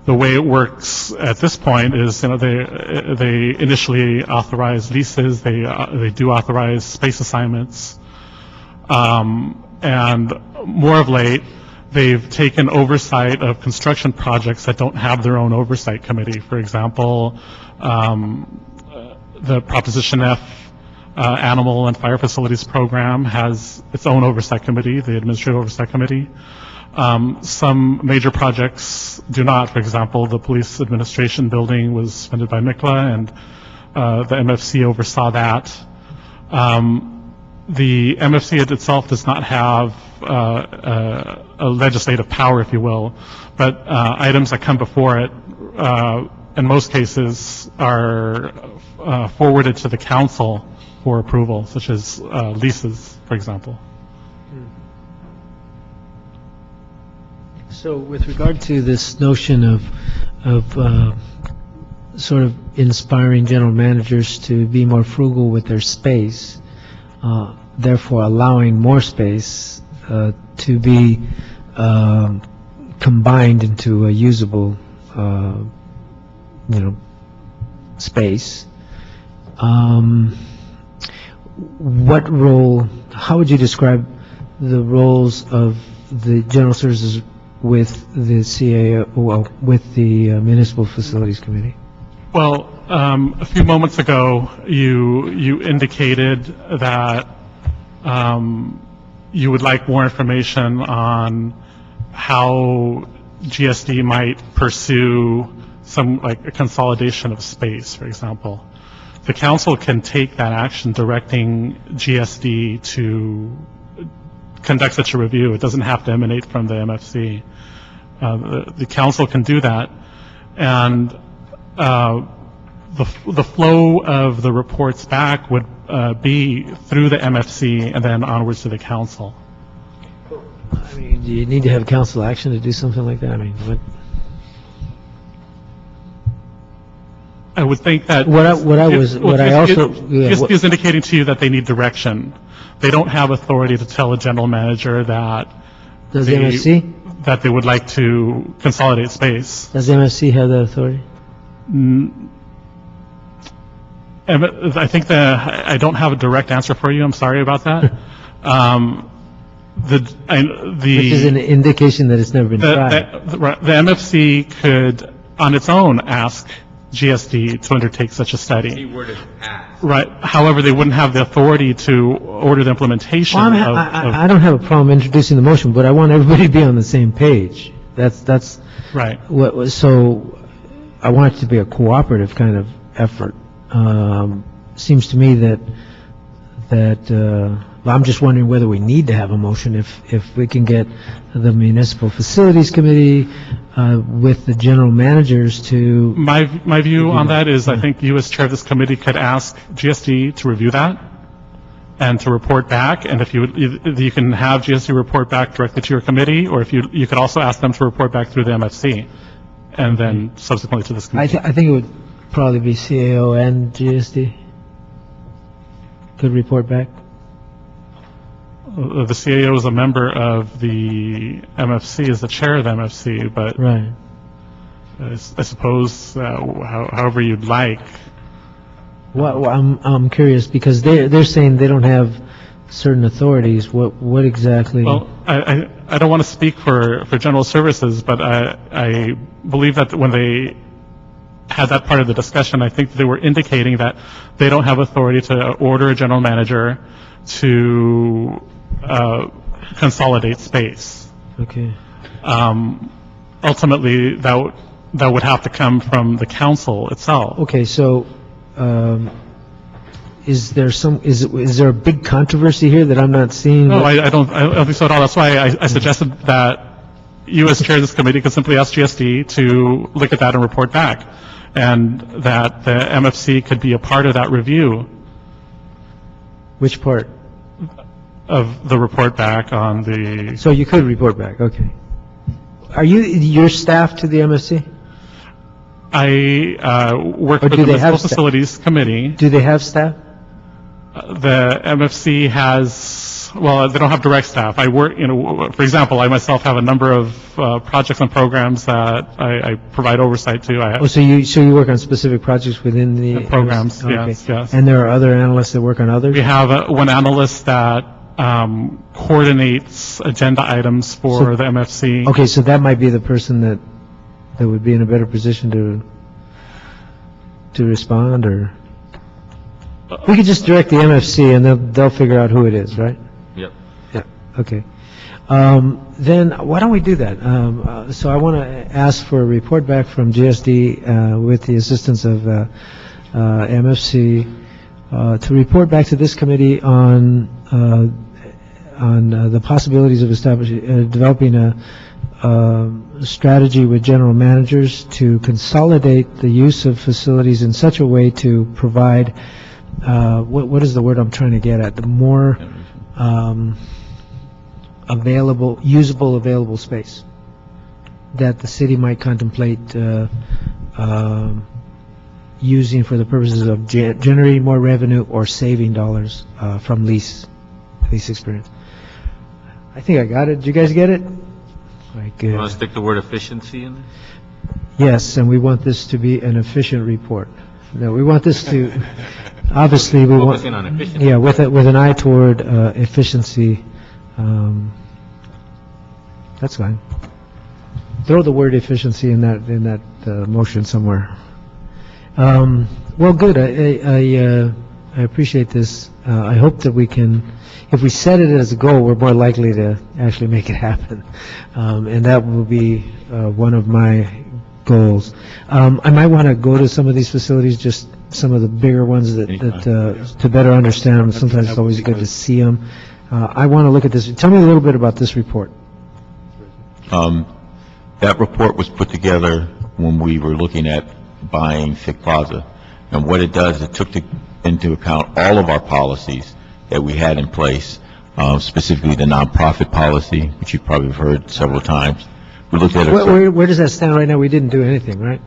The way it works at this point is, they initially authorize leases, they do authorize space assignments, and more of late, they've taken oversight of construction projects that don't have their own oversight committee. For example, the Proposition F Animal and Fire Facilities Program has its own oversight committee, the Administrative Oversight Committee. Some major projects do not. For example, the Police Administration Building was funded by MICLA, and the MFC oversaw that. The MFC itself does not have a legislative power, if you will, but items that come before it, in most cases, are forwarded to the council for approval, such as leases, for example. So with regard to this notion of sort of inspiring general managers to be more frugal with their space, therefore allowing more space to be combined into a usable space, what role, how would you describe the roles of the general services with the CAO, with the Municipal Facilities Committee? Well, a few moments ago, you indicated that you would like more information on how GSD might pursue some, like, a consolidation of space, for example. The council can take that action directing GSD to conduct such a review. It doesn't have to emanate from the MFC. The council can do that, and the flow of the reports back would be through the MFC and then onwards to the council. I mean, do you need to have council action to do something like that? I mean, what? I would think that GSD is indicating to you that they need direction. They don't have authority to tell a general manager that Does the MFC? that they would like to consolidate space. Does the MFC have that authority? I think I don't have a direct answer for you. I'm sorry about that. Which is an indication that it's never been tried. The MFC could, on its own, ask GSD to undertake such a study. Keyword is ask. Right. However, they wouldn't have the authority to order the implementation. I don't have a problem introducing the motion, but I want everybody to be on the same page. That's right. So I want it to be a cooperative kind of effort. Seems to me that I'm just wondering whether we need to have a motion if we can get the Municipal Facilities Committee with the general managers to... My view on that is I think you as chair of this committee could ask GSD to review that and to report back, and if you can have GSD report back directly to your committee, or if you could also ask them to report back through the MFC and then subsequently to this committee. I think it would probably be CAO and GSD could report back. The CAO is a member of the MFC, is the chair of the MFC, but right. I suppose however you'd like. Well, I'm curious because they're saying they don't have certain authorities. What exactly? Well, I don't want to speak for general services, but I believe that when they had that part of the discussion, I think they were indicating that they don't have authority to order a general manager to consolidate space. Okay. Ultimately, that would have to come from the council itself. Okay, so is there a big controversy here that I'm not seeing? No, I don't think so at all. That's why I suggested that you as chair of this committee could simply ask GSD to look at that and report back, and that the MFC could be a part of that review. Which part? Of the report back on the... So you could report back, okay. Are your staff to the MFC? I work with the Municipal Facilities Committee. Do they have staff? The MFC has, well, they don't have direct staff. I work, for example, I myself have a number of projects and programs that I provide oversight to. So you work on specific projects within the programs, MFC? yes. And there are other analysts that work on others? We have one analyst that coordinates agenda items for the MFC. Okay, so that might be the person that would be in a better position to respond, or we could just direct the MFC and they'll figure out who it is, right? Yep. Yeah. Okay. Then why don't we do that? So I want to ask for a report back from GSD with the assistance of MFC to report back to this committee on the possibilities of developing a strategy with general managers to consolidate the use of facilities in such a way to provide what is the word I'm trying to get at? The more usable available space that the city might contemplate using for the purposes of generating more revenue or saving dollars from lease experience. I think I got it. Did you guys get it? Like, You want to stick the word efficiency in there? Yes, and we want this to be an efficient report. No, we want this to, obviously, we want... Focusing on efficiency. Yeah, with an eye toward efficiency. That's fine. Throw the word efficiency in that motion somewhere. Well, good. I appreciate this. I hope that we can, if we set it as a goal, we're more likely to actually make it happen. And that will be one of my goals. I might want to go to some of these facilities, just some of the bigger ones that to better understand them. Sometimes it's always good to see them. I want to look at this. Tell me a little bit about this report. That report was put together when we were looking at buying Fick Plaza. And what it does, it took into account all of our policies that we had in place, specifically the nonprofit policy, which you probably have heard several times. We looked at it. Where does that stand right now? We didn't do anything, right?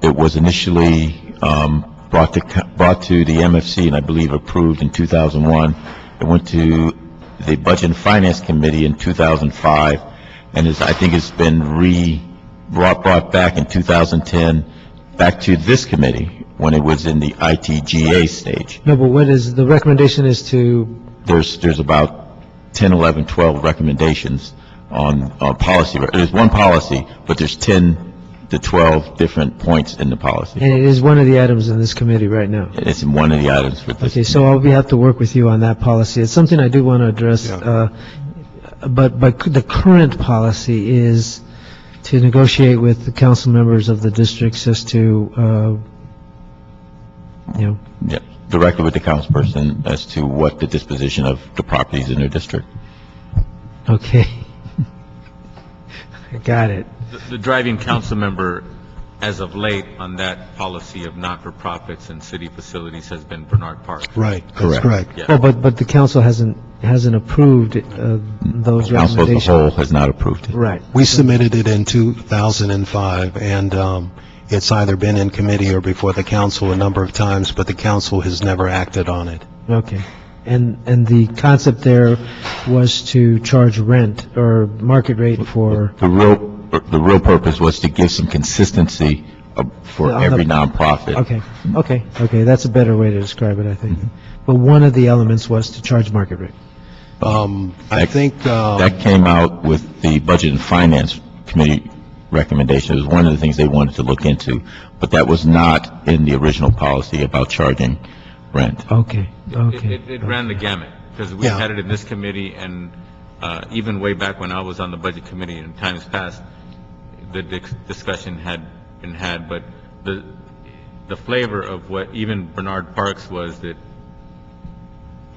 It was initially brought to the MFC and I believe approved in 2001. It went to the Budget and Finance Committee in 2005, and I think it's been brought back in 2010 back to this committee when it was in the ITGA stage. No, but what is the recommendation is to? There's about 10, 11, 12 recommendations on policy. There's one policy, but there's 10 to 12 different points in the policy. And it is one of the items in this committee right now. It's in one of the items for this. Okay, so I'll have to work with you on that policy. It's something I do want to address, but the current policy is to negotiate with the council members of the districts as to, Yeah, directly with the councilperson as to what the disposition of the properties in their district. Okay. I got it. The driving council member, as of late, on that policy of not-for-profits and city facilities has been Bernard Park. Right, that's correct. Yeah. Oh, but the council hasn't approved those The council as recommendations. a whole has not approved it. Right. We submitted it in 2005, and it's either been in committee or before the council a number of times, but the council has never acted on it. Okay. And the concept there was to charge rent or market rate for. The real purpose was to give some consistency for every nonprofit. Okay, that's a better way to describe it, I think. But one of the elements was to charge market rate. I think That came out with the Budget and Finance Committee recommendation. It was one of the things they wanted to look into, but that was not in the original policy about charging rent. Okay. It ran the gamut, because we had it in this committee, and even way back when I was on the Budget Committee in times past, the discussion had been had, but the flavor of what even Bernard Parks was that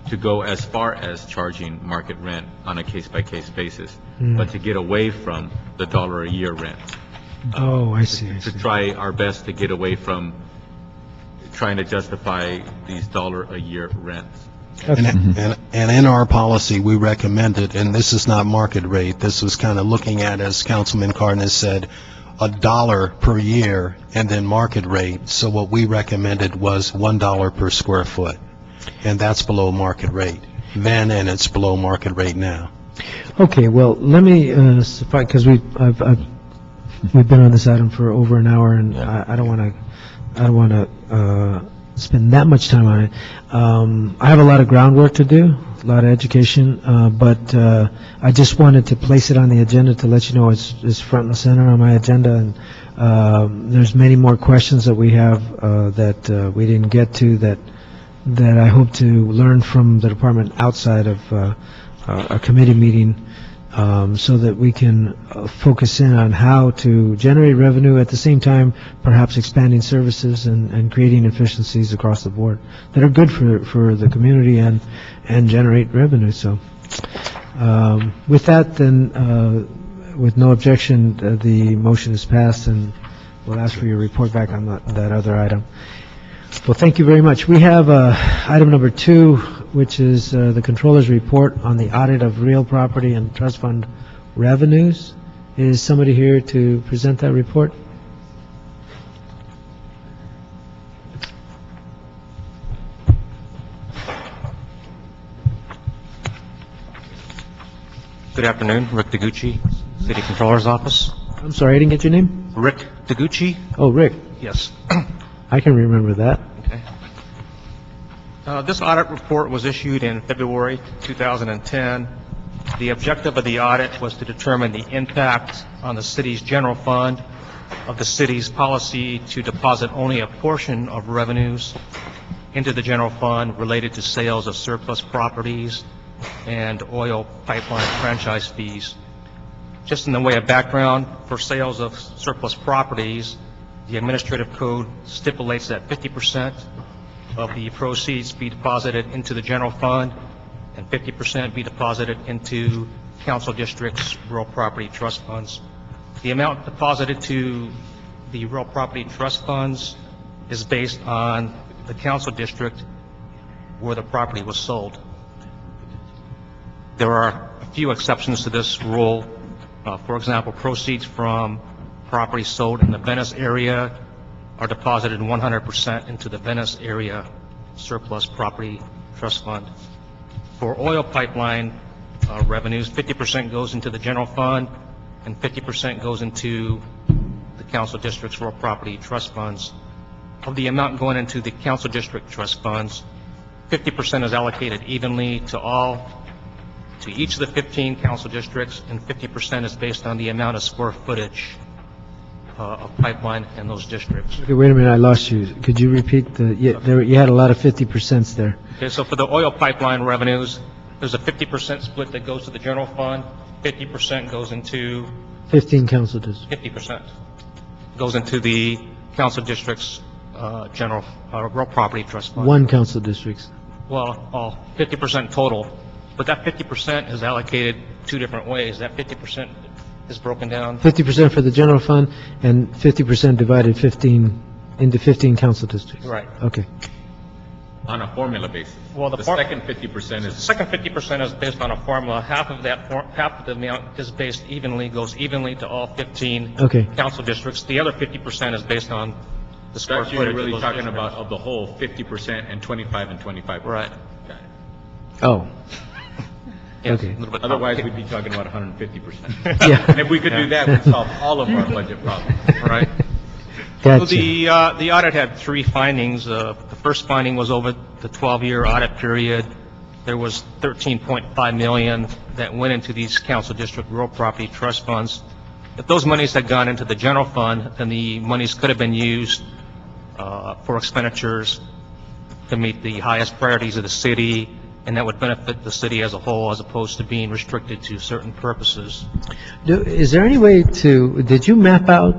to go as far as charging market rent on a case-by-case basis, but to get away from the $1 a year rent. Oh, I see. To try our best to get away from trying to justify these $1 a year rents. And in our policy, we recommended, and this is not market rate, this was kind of looking at, as Councilman Cardenas said, $1 per year and then market rate. So what we recommended was $1 per square foot, and that's below market rate then, and it's below market rate now. Okay, well, let me, because we've been on this item for over an hour, and I don't want to spend that much time on it. I have a lot of groundwork to do, a lot of education, but I just wanted to place it on the agenda to let you know it's front and center on my agenda, and there's many more questions that we have that we didn't get to that I hope to learn from the department outside of a committee meeting, so that we can focus in on how to generate revenue at the same time, perhaps expanding services and creating efficiencies across the board that are good for the community and generate revenue. So with that, then, with no objection, the motion is passed, and we'll ask for your report back on that other item. Well, thank you very much. We have item number 2, which is the Controller's report on the audit of real property and trust fund revenues. Is somebody here to present that report? Good afternoon, Rick Taguchi, City Controller's Office. I'm sorry, I didn't get your name? Rick Taguchi? Oh, Rick. Yes. I can remember that. Okay. This audit report was issued in February 2010. The objective of the audit was to determine the impact on the city's general fund of the city's policy to deposit only a portion of revenues into the general fund related to sales of surplus properties and oil pipeline franchise fees. Just in the way of background, for sales of surplus properties, the administrative code stipulates that 50% of the proceeds be deposited into the general fund and 50% be deposited into council districts' real property trust funds. The amount deposited to the real property trust funds is based on the council district where the property was sold. There are a few exceptions to this rule. For example, proceeds from property sold in the Venice area are deposited 100% into the Venice area surplus property trust fund. For oil pipeline revenues, 50% goes into the general fund and 50% goes into the council district's real property trust funds. Of the amount going into the council district trust funds, 50% is allocated evenly to each of the 15 council districts, and 50% is based on the amount of square footage of pipeline in those districts. Okay, wait a minute, I lost you. Could you repeat you had a lot of 50% there. Okay, so for the oil pipeline revenues, there's a 50% split that goes to the general fund, 50% goes into 15 council districts. 50% goes into the council district's general real property trust fund. One council districts. Well, 50% total, but that 50% is allocated two different ways. That 50% is broken down. 50% for the general fund and 50% divided into 15 council districts. Right. Okay. On a formula basis. Well, the second 50% The is, second 50% is based on a formula. Half of the amount is goes evenly to all 15 Okay. council districts. The other 50% is based on the square that's footage. you're really of those talking districts. about of the whole 50% and 25 and 25. Right. Got it. Oh. Yes, Okay. a little bit Otherwise, complicated. we'd be talking about 150%. Yeah. And if we could do that, we'd solve all of our budget problems. Right. So Gotcha. the audit had three findings. The first finding was over the 12-year audit period, there was $13.5 million that went into these council district rural property trust funds. If those monies had gone into the general fund, then the monies could have been used for expenditures to meet the highest priorities of the city, and that would benefit the city as a whole, as opposed to being restricted to certain purposes. Is there any way did you map out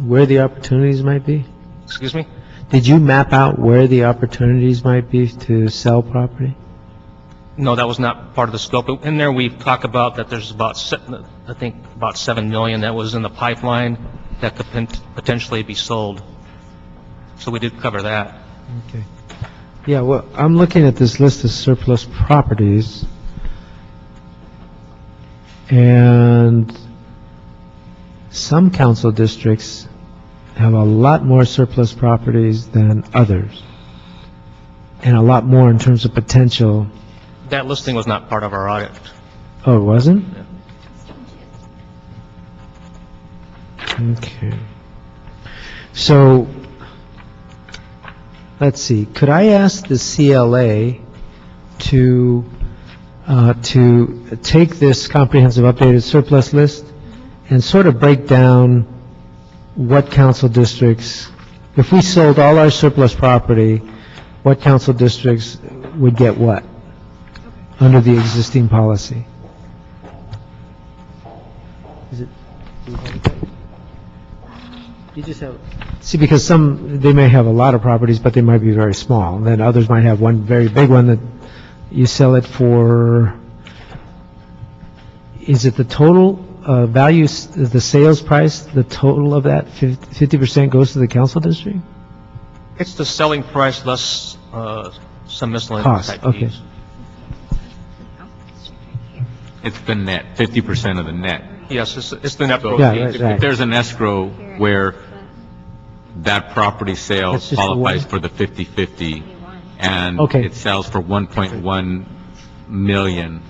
where the opportunities might be? Excuse me? Did you map out where the opportunities might be to sell property? No, that was not part of the scope. In there, we talk about that there's about $7 million that was in the pipeline that could potentially be sold. So we did cover that. Okay. Yeah, well, I'm looking at this list of surplus properties, and some council districts have a lot more surplus properties than others, and a lot more in terms of potential. That listing was not part of our audit. Oh, it wasn't? Okay. So, let's see, could I ask the CLA to take this comprehensive updated surplus list and sort of break down what council districts, if we sold all our surplus property, what council districts would get what under the existing policy? Is it? You just have, see, because they may have a lot of properties, but they might be very small. Then others might have one very big one that you sell it for. Is it the total value, the sales price, the total of that 50% goes to the council district? It's the selling price less some miscellaneous Cost, type okay. fees. It's the net, 50% of the net. Yes, it's the net So proceeds. right. if there's an escrow where that property sale That's just qualifies one. for the 50/50, and Okay. it sells for 1.1 million,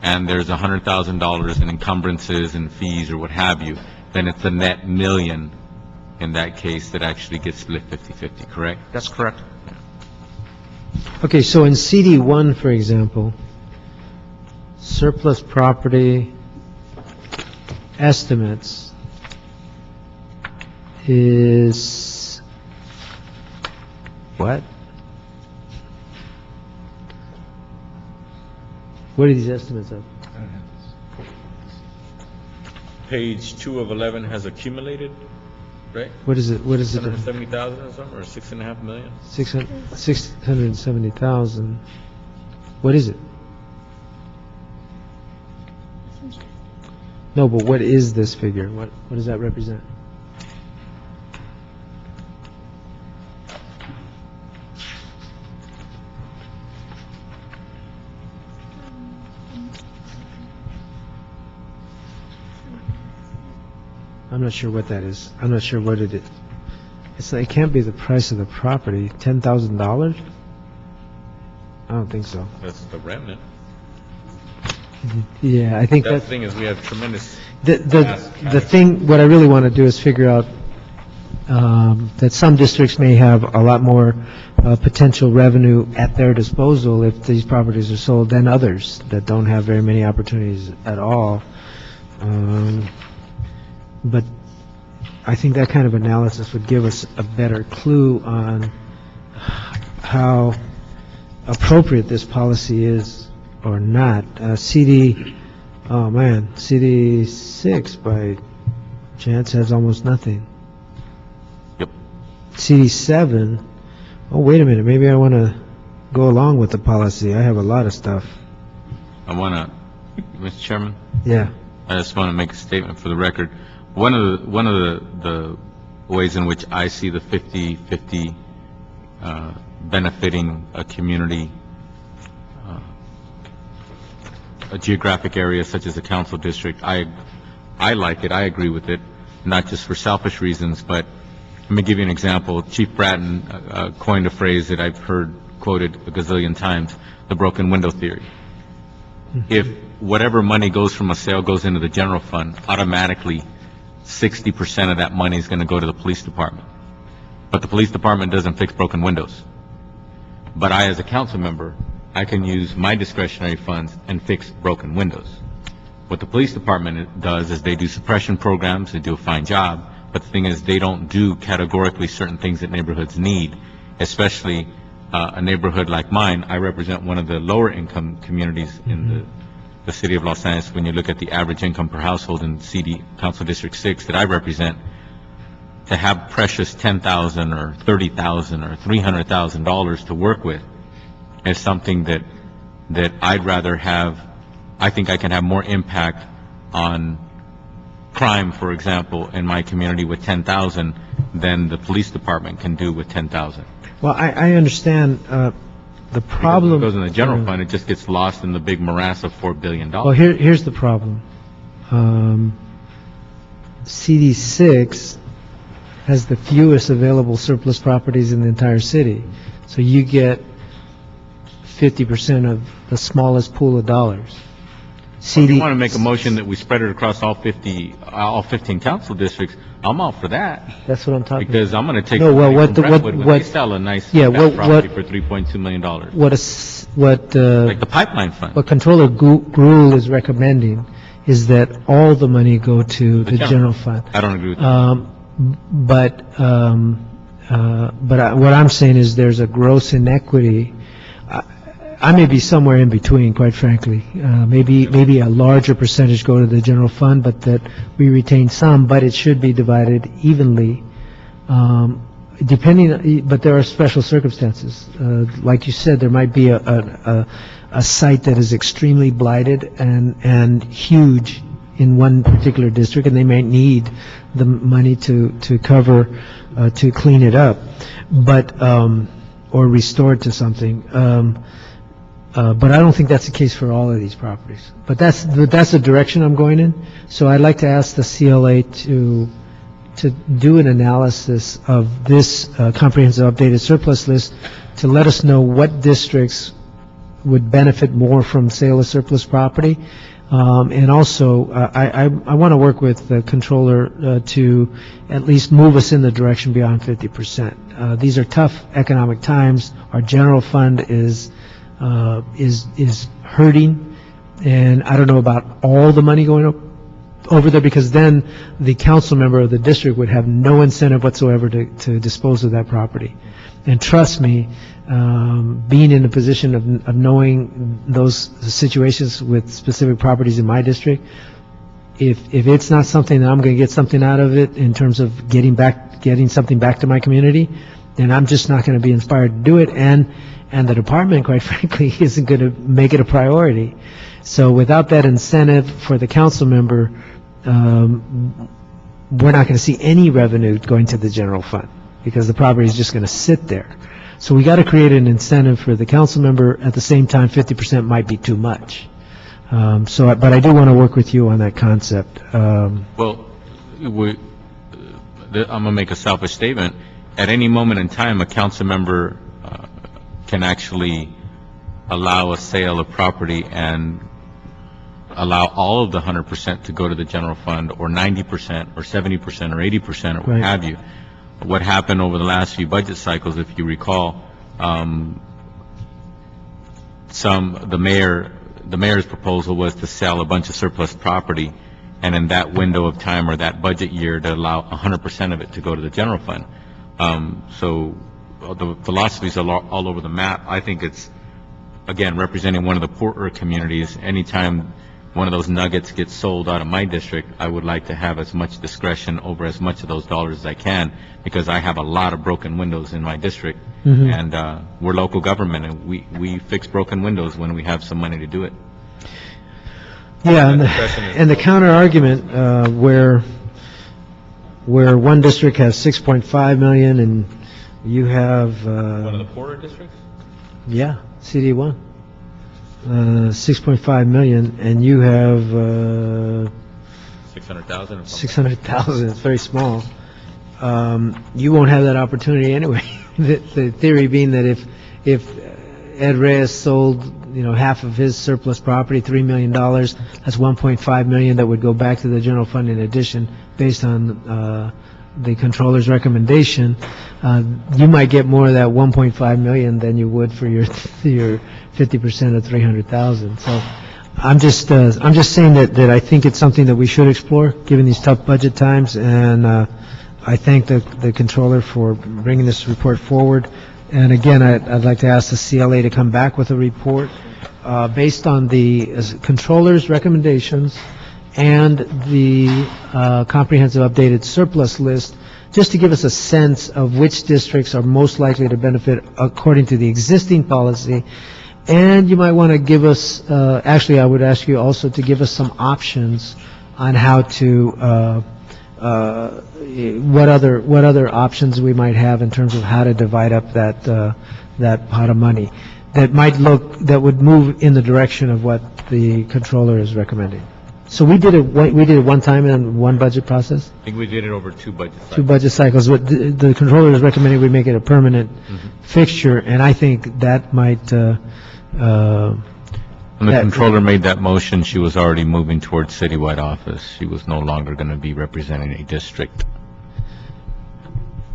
and there's $100,000 in encumbrances and fees or what have you, then it's the net million in that case that actually gets split 50/50, correct? That's correct. Okay, so in CD1, for example, surplus property estimates is what? What are these estimates of? Page 2 of 11 has accumulated, right? What is it? What is it? 170,000 or something, or 6.5 million? 670,000. What is it? No, but what is this figure? What does that represent? I'm not sure what that is. I'm not sure what it is. It can't be the price of the property. $10,000? I don't think so. That's the remnant. Yeah, I think That's the that's thing is we have tremendous. the thing. What I really want to do is figure out that some districts may have a lot more potential revenue at their disposal if these properties are sold than others that don't have very many opportunities at all. But I think that kind of analysis would give us a better clue on how appropriate this policy is or not. CD 6 by chance has almost nothing. Yep. CD 7, oh, wait a minute, maybe I want to go along with the policy. I have a lot of stuff. I want to, Mr. Chairman, Yeah. I just want to make a statement for the record. One of the ways in which I see the 50-50 benefiting a community, a geographic area such as a council district, I like it, I agree with it, not just for selfish reasons, but let me give you an example. Chief Bratton coined a phrase that I've heard quoted a gazillion times, the broken window theory. If whatever money goes from a sale goes into the general fund, automatically 60% of that money is going to go to the police department. But the police department doesn't fix broken windows. But I, as a council member, I can use my discretionary funds and fix broken windows. What the police department does is they do suppression programs, they do a fine job, but the thing is they don't do categorically certain things that neighborhoods need, especially a neighborhood like mine. I represent one of the lower income communities in the city of Los Angeles. When you look at the average income per household in CD Council District 6 that I represent, to have precious $10,000 or $30,000 or $300,000 to work with is something that I'd rather have. I think I can have more impact on crime, for example, in my community with $10,000 than the police department can do with $10,000. Well, I understand the problem. Because if it goes in the general fund, it just gets lost in the big morass of $4 billion. Well, here's the problem. CD6 has the fewest available surplus properties in the entire city. So you get 50% of the smallest pool of dollars. If you want to make a motion that we spread it across all 15 council districts, I'm all for that. That's what I'm talking Because about. I'm going to take No, well, money what from the- Brentwood what- when they sell a nice yeah, property for $3.2 million. What Like the pipeline fund. what Controller Gruhl is recommending is that all the money go to the general fund. I don't agree with that. What I'm saying is there's a gross inequity. I may be somewhere in between, quite frankly. Maybe a larger percentage go to the general fund, but that we retain some, but it should be divided evenly. But there are special circumstances. Like you said, there might be a site that is extremely blighted and huge in one particular district, and they might need the money to cover, to clean it up, or restore it to something. But I don't think that's the case for all of these properties. But that's the direction I'm going in. So I'd like to ask the CLA to do an analysis of this comprehensive updated surplus list to let us know what districts would benefit more from sale of surplus property. And also, I want to work with the controller to at least move us in the direction beyond 50%. These are tough economic times. Our general fund is hurting, and I don't know about all the money going up over there, because then the council member of the district would have no incentive whatsoever to dispose of that property. And trust me, being in the position of knowing those situations with specific properties in my district, if it's not something that I'm going to get something out of it in terms of getting something back to my community, then I'm just not going to be inspired to do it. And the department, quite frankly, isn't going to make it a priority. So without that incentive for the council member, we're not going to see any revenue going to the general fund, because the property is just going to sit there. So we got to create an incentive for the council member. At the same time, 50% might be too much. But I do want to work with you on that concept. Well, I'm going to make a selfish statement. At any moment in time, a council member can actually allow a sale of property and allow all of the 100% to go to the general fund, or 90%, or 70%, or 80%, or what have you. What happened over the last few budget cycles, if you recall, the mayor's proposal was to sell a bunch of surplus property, and in that window of time or that budget year, to allow 100% of it to go to the general fund. So the philosophies are all over the map. I think it's, again, representing one of the poorer communities. Anytime one of those nuggets gets sold out of my district, I would like to have as much discretion over as much of those dollars as I can, because I have a lot of broken windows in my district. And we're local government, and we fix broken windows when we have some money to do it. Yeah, and the counter argument, where one district has 6.5 million and you have One of the poorer districts? yeah, CD1, 6.5 million, and you have 600,000. 600,000. It's very small. You won't have that opportunity anyway. The theory being that if Ed Reyes sold, half of his surplus property, $3 million, that's 1.5 million that would go back to the general fund in addition, based on the controller's recommendation. You might get more of that 1.5 million than you would for your 50% of 300,000. So I'm just saying that I think it's something that we should explore, given these tough budget times, and I thank the controller for bringing this report forward. And again, I'd like to ask the CLA to come back with a report based on the controller's recommendations and the comprehensive updated surplus list, just to give us a sense of which districts are most likely to benefit according to the existing policy. And you might want to give us, actually, I would ask you also to give us some options on how to, what other options we might have in terms of how to divide up that pot of money that would move in the direction of what the controller is recommending. So we did it one time in one budget process? I think we did it over two budget cycles. Two budget cycles. But the controller is recommending we make it a permanent fixture, and I think that might... When the controller made that motion, she was already moving towards citywide office. She was no longer going to be representing a district.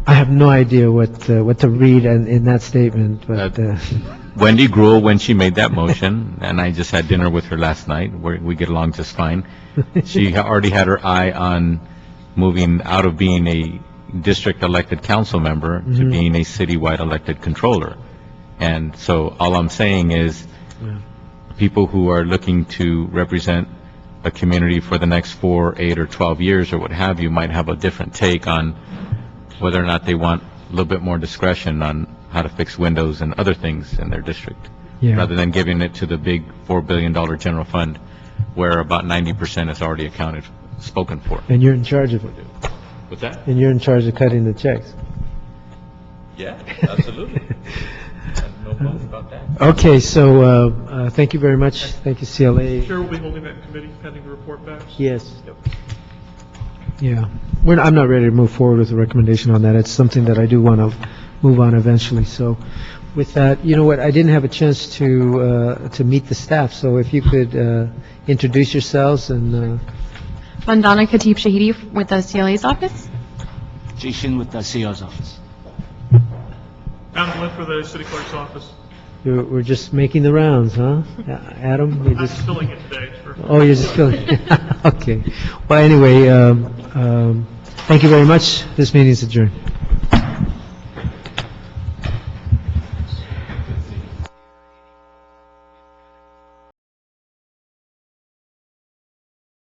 I have no idea what to read in that statement, but... Wendy Gruhl, when she made that motion, and I just had dinner with her last night, we get along just fine, she already had her eye on moving out of being a district elected council member to being a citywide elected controller. And so all I'm saying is people who are looking to represent a community for the next 4, 8, or 12 years or what have you might have a different take on whether or not they want a little bit more discretion on how to fix windows and other things in their district, rather than giving it to the big $4 billion general fund where about 90% is already spoken for. And you're in charge of it. What's that? And you're in charge of cutting the checks. Yeah, absolutely. No bones about that. Okay, so thank you very much. Thank you, CLA. Chair will be holding that committee pending the report back. Yes. Yeah. I'm not ready to move forward with a recommendation on that. It's something that I do want to move on eventually. So with that, you know what, I didn't have a chance to meet the staff, so if you could introduce yourselves and... Vandana Khatib Shahidi with the CLA's office. Jason with the CEO's office. Alan Glenn for the city clerk's office. We're just making the rounds, huh? Adam, you I'm just... filling it today. Oh, you're just filling... Okay. Well, anyway, thank you very much. This meeting is adjourned.